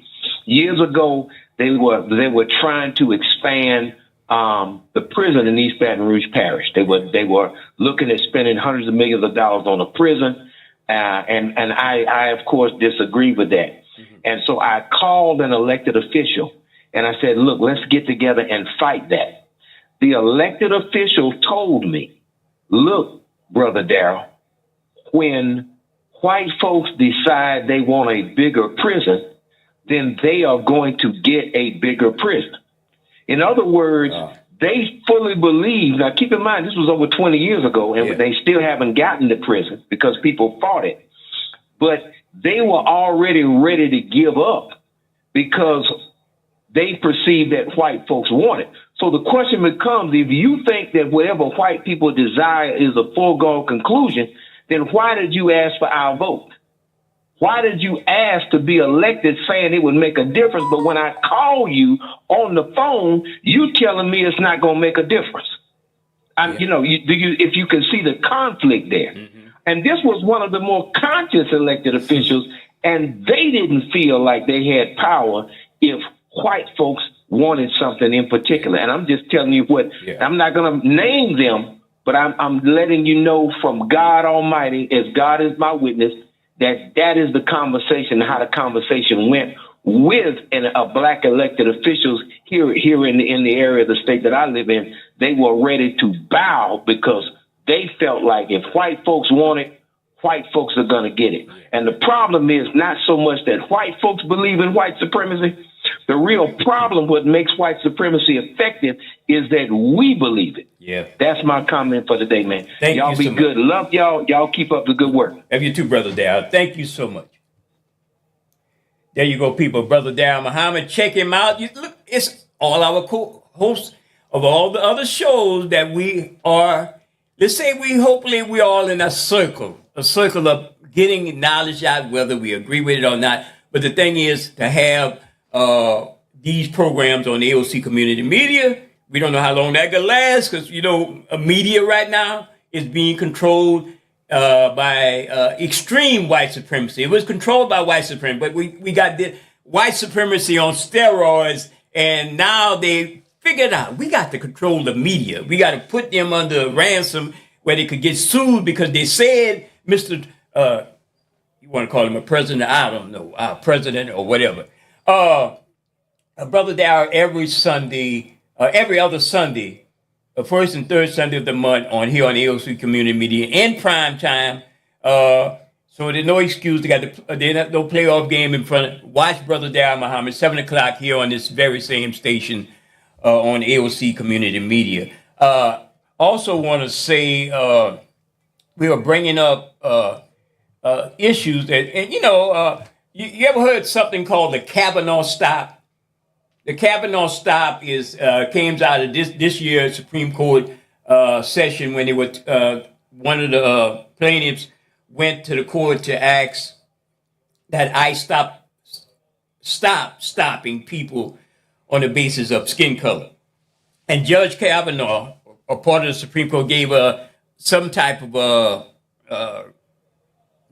Years ago, they were trying to expand the prison in East Baton Rouge Parish. They were looking at spending hundreds of millions of dollars on a prison, and I of course disagree with that. And so I called an elected official and I said, look, let's get together and fight that. The elected official told me, look, Brother Darrell, when white folks decide they want a bigger prison, then they are going to get a bigger prison. In other words, they fully believe. Now, keep in mind, this was over 20 years ago, and they still haven't gotten to prison because people fought it. But they were already ready to give up because they perceived that white folks want it. So the question becomes, if you think that whatever white people desire is a foregone conclusion, then why did you ask for our vote? Why did you ask to be elected saying it would make a difference? But when I call you on the phone, you telling me it's not going to make a difference. You know, if you can see the conflict there. And this was one of the more conscious elected officials, and they didn't feel like they had power if white folks wanted something in particular. And I'm just telling you what, I'm not going to name them, but I'm letting you know from God Almighty, as God is my witness, that is the conversation, how the conversation went with a black elected officials here in the area of the state that I live in. They were ready to bow because they felt like if white folks want it, white folks are going to get it. And the problem is not so much that white folks believe in white supremacy. The real problem, what makes white supremacy effective, is that we believe it. Yeah. That's my comment for today, man. Y'all be good. Love y'all. Y'all keep up the good work. Love you too, Brother Darrell. Thank you so much. There you go, people. Brother Darrell Muhammad, check him out. Look, it's all our co-hosts of all the other shows that we are. Let's say hopefully we're all in a circle of getting knowledge out, whether we agree with it or not. But the thing is to have these programs on AOC Community Media. We don't know how long that could last because, media right now is being controlled by extreme white supremacy. It was controlled by white supremacy, but we got the white supremacy on steroids, and now they figured out we got to control the media. We got to put them under ransom where they could get sued because they said, Mr. You want to call him a president? I don't know, president or whatever. Brother Darrell, every other Sunday, the first and third Sunday of the month here on AOC Community Media in prime time. So there's no excuse. There's no playoff game in front. Watch Brother Darrell Muhammad, 7 o'clock here on this very same station on AOC Community Media. Also want to say we are bringing up issues that, you ever heard something called the Kavanaugh stop? The Kavanaugh stop came out of this year's Supreme Court session when one of the plaintiffs went to the court to ask that ICE stop stopping people on the basis of skin color. And Judge Kavanaugh, a part of the Supreme Court, gave some type of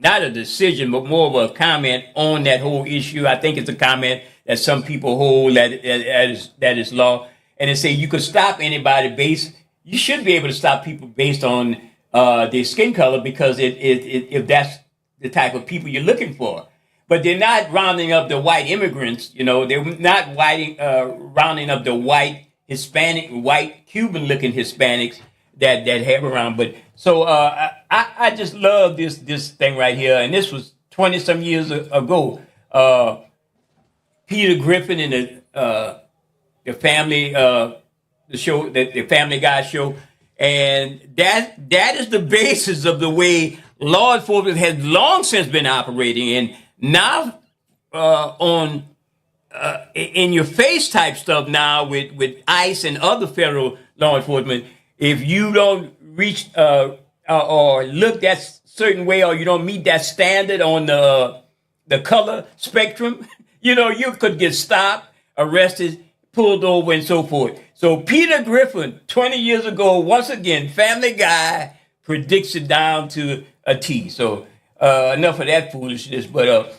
not a decision, but more of a comment on that whole issue. I think it's a comment that some people hold that is law. And they say you could stop anybody you should be able to stop people based on their skin color because if that's the type of people you're looking for. But they're not rounding up the white immigrants, they're not rounding up the white Hispanic, white Cuban-looking Hispanics that have around. But so I just love this thing right here, and this was 20-some years ago. Peter Griffin and the family the show, the Family Guy show, and that is the basis of the way law enforcement has long since been operating. And now on in your face type stuff now with ICE and other federal law enforcement, if you don't reach or look that certain way, or you don't meet that standard on the color spectrum, you could get stopped, arrested, pulled over, and so forth. So Peter Griffin, 20 years ago, once again, Family Guy predicts it down to a T. So enough of that foolishness. But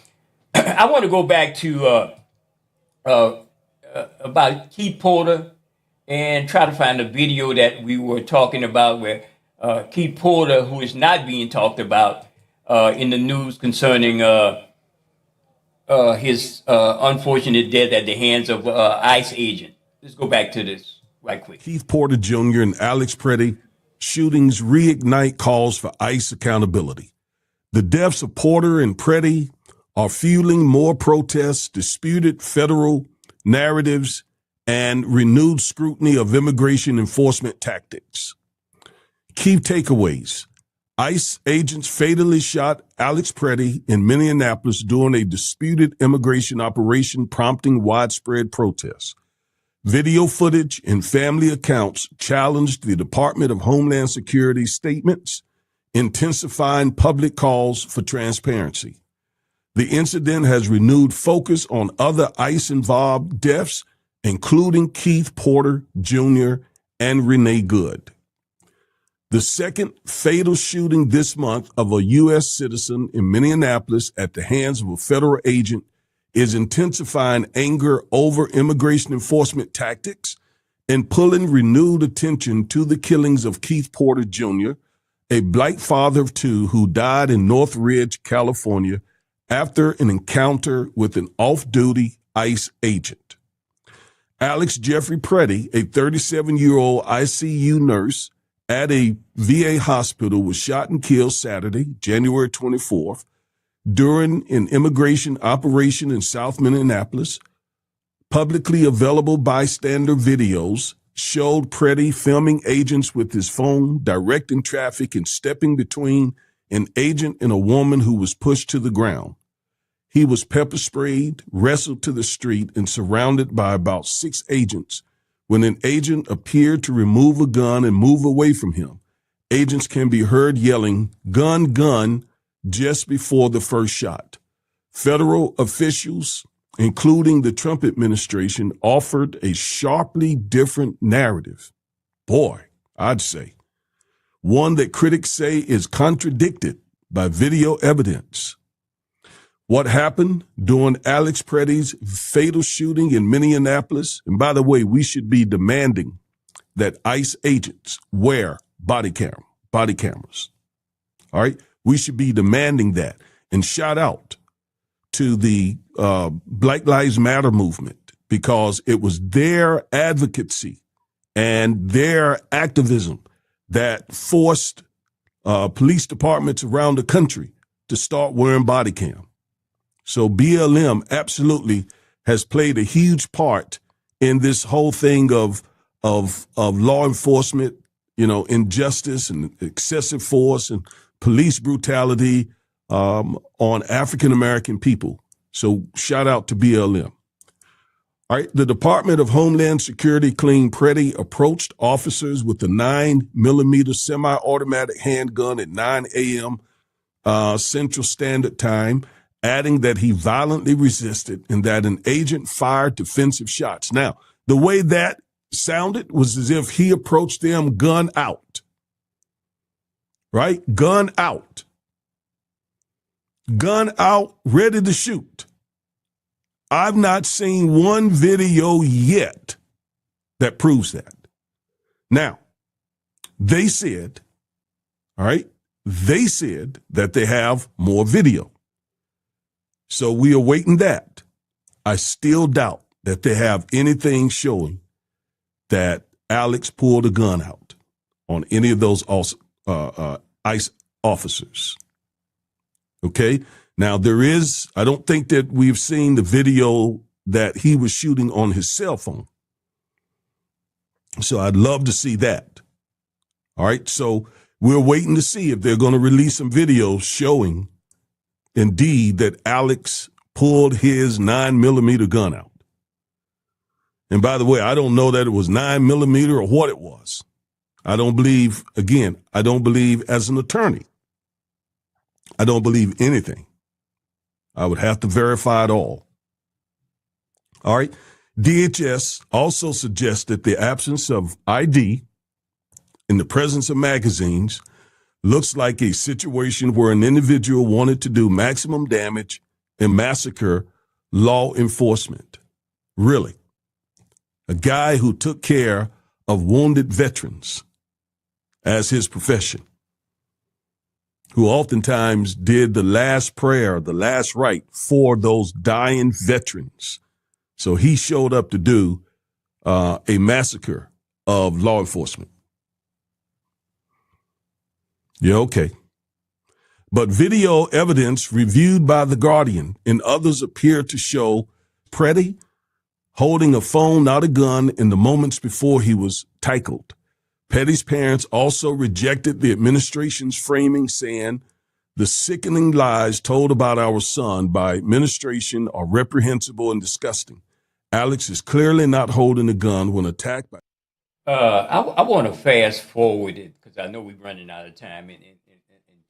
I want to go back to about Keith Porter and try to find a video that we were talking about where Keith Porter, who is not being talked about in the news concerning his unfortunate death at the hands of ICE agent. Let's go back to this right quick. Keith Porter Jr. and Alex Preddy shootings reignite calls for ICE accountability. The deaths of Porter and Preddy are fueling more protests, disputed federal narratives, and renewed scrutiny of immigration enforcement tactics. Key takeaways. ICE agents fatally shot Alex Preddy in Minneapolis during a disputed immigration operation, prompting widespread protests. Video footage and family accounts challenged the Department of Homeland Security's statements, intensifying public calls for transparency. The incident has renewed focus on other ICE-involved deaths, including Keith Porter Jr. and Renee Good. The second fatal shooting this month of a U.S. citizen in Minneapolis at the hands of a federal agent is intensifying anger over immigration enforcement tactics and pulling renewed attention to the killings of Keith Porter Jr., a black father of two who died in Northridge, California, after an encounter with an off-duty ICE agent. Alex Jeffrey Preddy, a 37-year-old ICU nurse at a VA hospital, was shot and killed Saturday, January 24th, during an immigration operation in South Minneapolis. Publicly available bystander videos showed Preddy filming agents with his phone, directing traffic and stepping between an agent and a woman who was pushed to the ground. He was pepper sprayed, wrestled to the street, and surrounded by about 6 agents. When an agent appeared to remove a gun and move away from him, agents can be heard yelling, "Gun, gun," just before the first shot. Federal officials, including the Trump administration, offered a sharply different narrative. Boy, I'd say. One that critics say is contradicted by video evidence. What happened during Alex Preddy's fatal shooting in Minneapolis, and by the way, we should be demanding that ICE agents wear body cameras. All right? We should be demanding that. And shout out to the Black Lives Matter movement, because it was their advocacy and their activism that forced police departments around the country to start wearing body cam. So BLM absolutely has played a huge part in this whole thing of law enforcement, injustice and excessive force and police brutality on African-American people. So shout out to BLM. All right. The Department of Homeland Security claimed Preddy approached officers with a 9mm semi-automatic handgun at 9 a.m. Central Standard Time, adding that he violently resisted and that an agent fired defensive shots. Now, the way that sounded was as if he approached them gun out. Right? Gun out. Gun out, ready to shoot. I've not seen one video yet that proves that. Now, they said that they have more video. So we are waiting that. I still doubt that they have anything showing that Alex pulled a gun out on any of those ICE officers. Okay? Now, I don't think that we've seen the video that he was shooting on his cell phone. So I'd love to see that. All right? So we're waiting to see if they're going to release some videos showing indeed that Alex pulled his 9mm gun out. And by the way, I don't know that it was 9mm or what it was. I don't believe as an attorney, I don't believe anything. I would have to verify it all. All right. DHS also suggested the absence of ID in the presence of magazines looks like a situation where an individual wanted to do maximum damage and massacre law enforcement. Really. A guy who took care of wounded veterans as his profession, who oftentimes did the last prayer, the last rite for those dying veterans. So he showed up to do a massacre of law enforcement. Yeah, okay. But video evidence reviewed by The Guardian and others appear to show Preddy holding a phone, not a gun, in the moments before he was tackled. Petty's parents also rejected the administration's framing, saying the sickening lies told about our son by administration are reprehensible and disgusting. Alex is clearly not holding a gun when attacked by. I want to fast forward it because I know we're running out of time and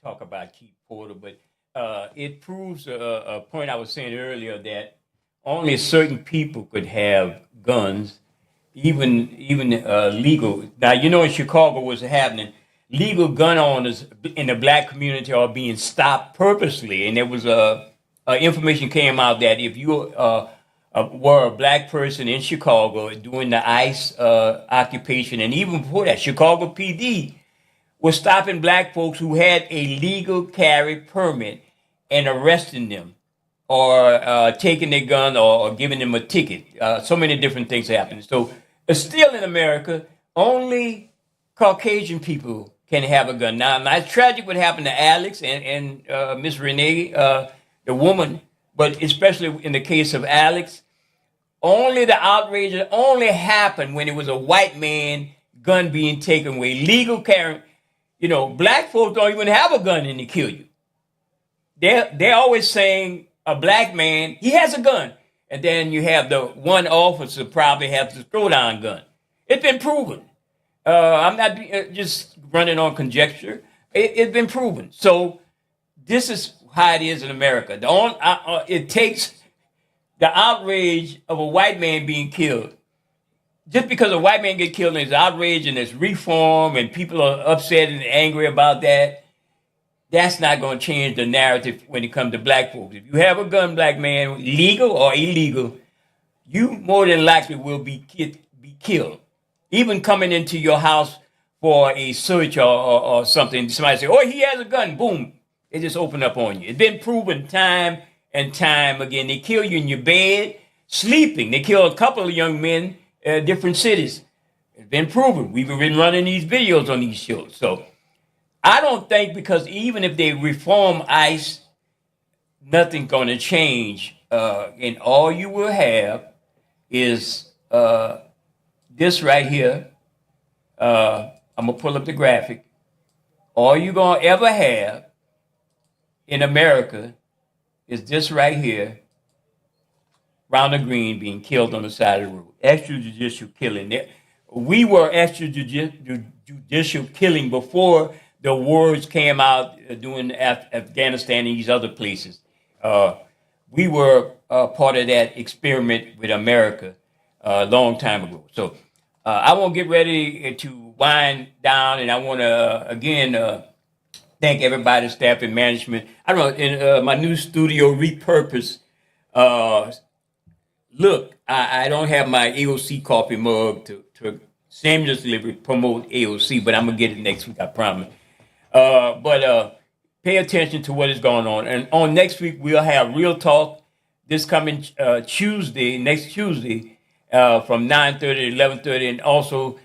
talk about Keith Porter, but it proves a point I was saying earlier that only certain people could have guns, even legal. Now, you know, in Chicago, what's happening? Legal gun owners in the black community are being stopped purposely, and there was information came out that if you were a black person in Chicago during the ICE occupation, and even before that, Chicago PD was stopping black folks who had a legal carry permit and arresting them or taking their gun or giving them a ticket. So many different things happen. So still in America, only Caucasian people can have a gun. Now, it's tragic what happened to Alex and Miss Renee, the woman, but especially in the case of Alex, only the outrage only happened when it was a white man gun being taken away. Legal carry. You know, black folks don't even have a gun and they kill you. They're always saying a black man, he has a gun. And then you have the one officer probably has a throwdown gun. It's been proven. I'm not just running on conjecture. It's been proven. So this is how it is in America. It takes the outrage of a white man being killed. Just because a white man get killed and there's outrage and there's reform and people are upset and angry about that, that's not going to change the narrative when it comes to black folks. If you have a gun, black man, legal or illegal, you more than likely will be killed. Even coming into your house for a search or something, somebody say, oh, he has a gun, boom, they just open up on you. It's been proven time and time again. They kill you in your bed, sleeping. They kill a couple of young men different cities. It's been proven. We've been running these videos on these shows. So I don't think because even if they reform ICE, nothing's going to change. And all you will have is this right here. I'm going to pull up the graphic. All you're going to ever have in America is this right here. Ronald Green being killed on the side of the road. Extrajudicial killing. We were extrajudicial killing before the words came out during Afghanistan and these other places. We were part of that experiment with America a long time ago. So I want to get ready to wind down, and I want to, again, thank everybody, staff and management. I don't know, in my new studio, Repurpose, look, I don't have my AOC coffee mug to shamelessly promote AOC, but I'm going to get it next week, I promise. But pay attention to what is going on. And on next week, we'll have Real Talk this coming next Tuesday, from 9:30 to 11:30, and also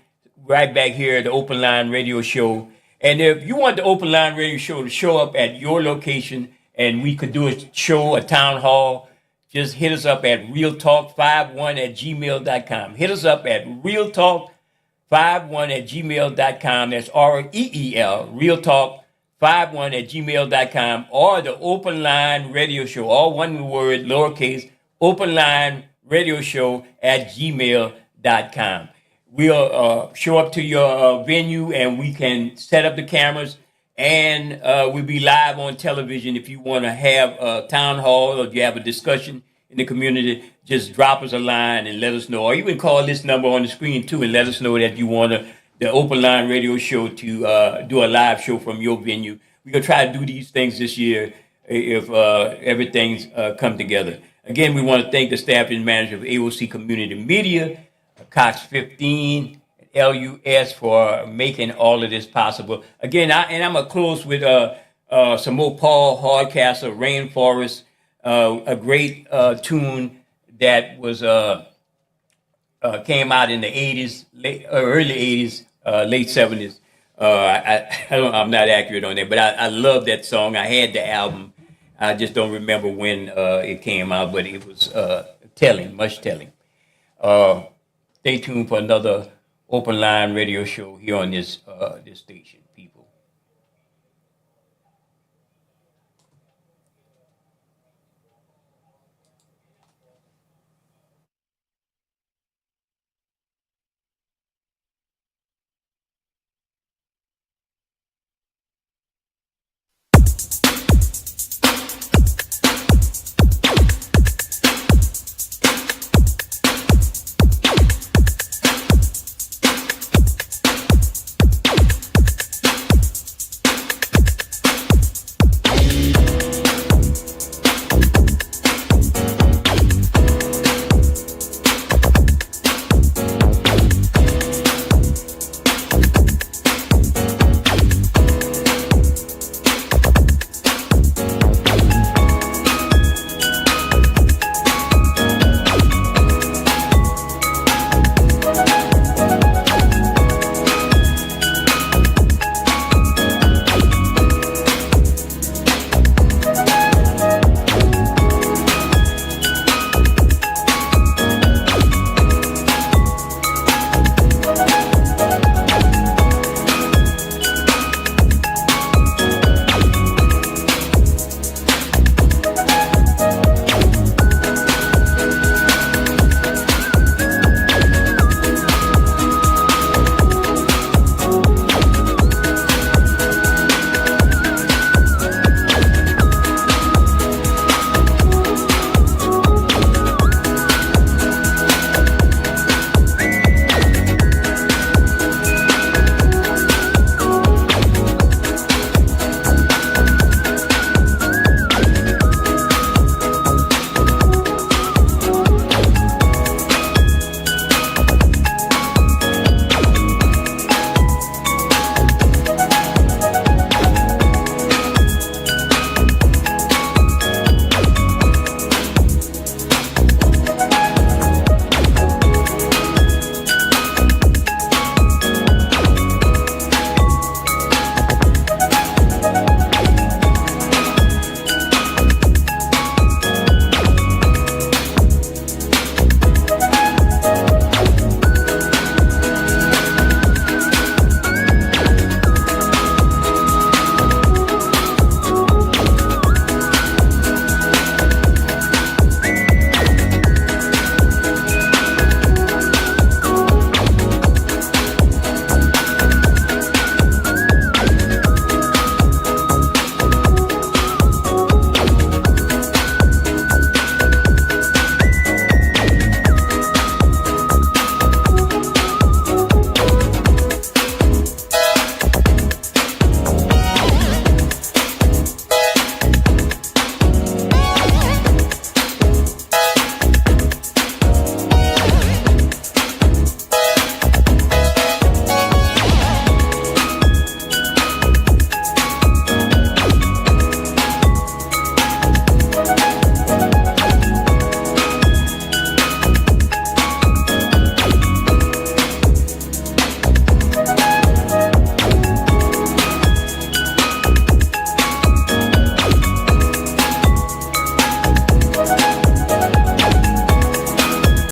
right back here at the Open Line Radio Show. And if you want the Open Line Radio Show to show up at your location and we could do a show, a town hall, just hit us up at realtalk51@gmail.com. Hit us up at realtalk51@gmail.com. That's REEL, realtalk51@gmail.com, or the Open Line Radio Show, all one word, lowercase, Open Line Radio Show @gmail.com. We'll show up to your venue and we can set up the cameras, and we'll be live on television. If you want to have a town hall or if you have a discussion in the community, just drop us a line and let us know. Or even call this number on the screen too and let us know that you want the Open Line Radio Show to do a live show from your venue. We're going to try to do these things this year if everything's come together. Again, we want to thank the staff and manager of AOC Community Media, Cox 15, LUS for making all of this possible. Again, I'm going to close with some more Paul Hardcastle, Rainforest, a great tune that was came out in the 80s, early 80s, late 70s. I'm not accurate on that, but I love that song. I had the album. I just don't remember when it came out, but it was much telling. Stay tuned for another open line radio show here on this station.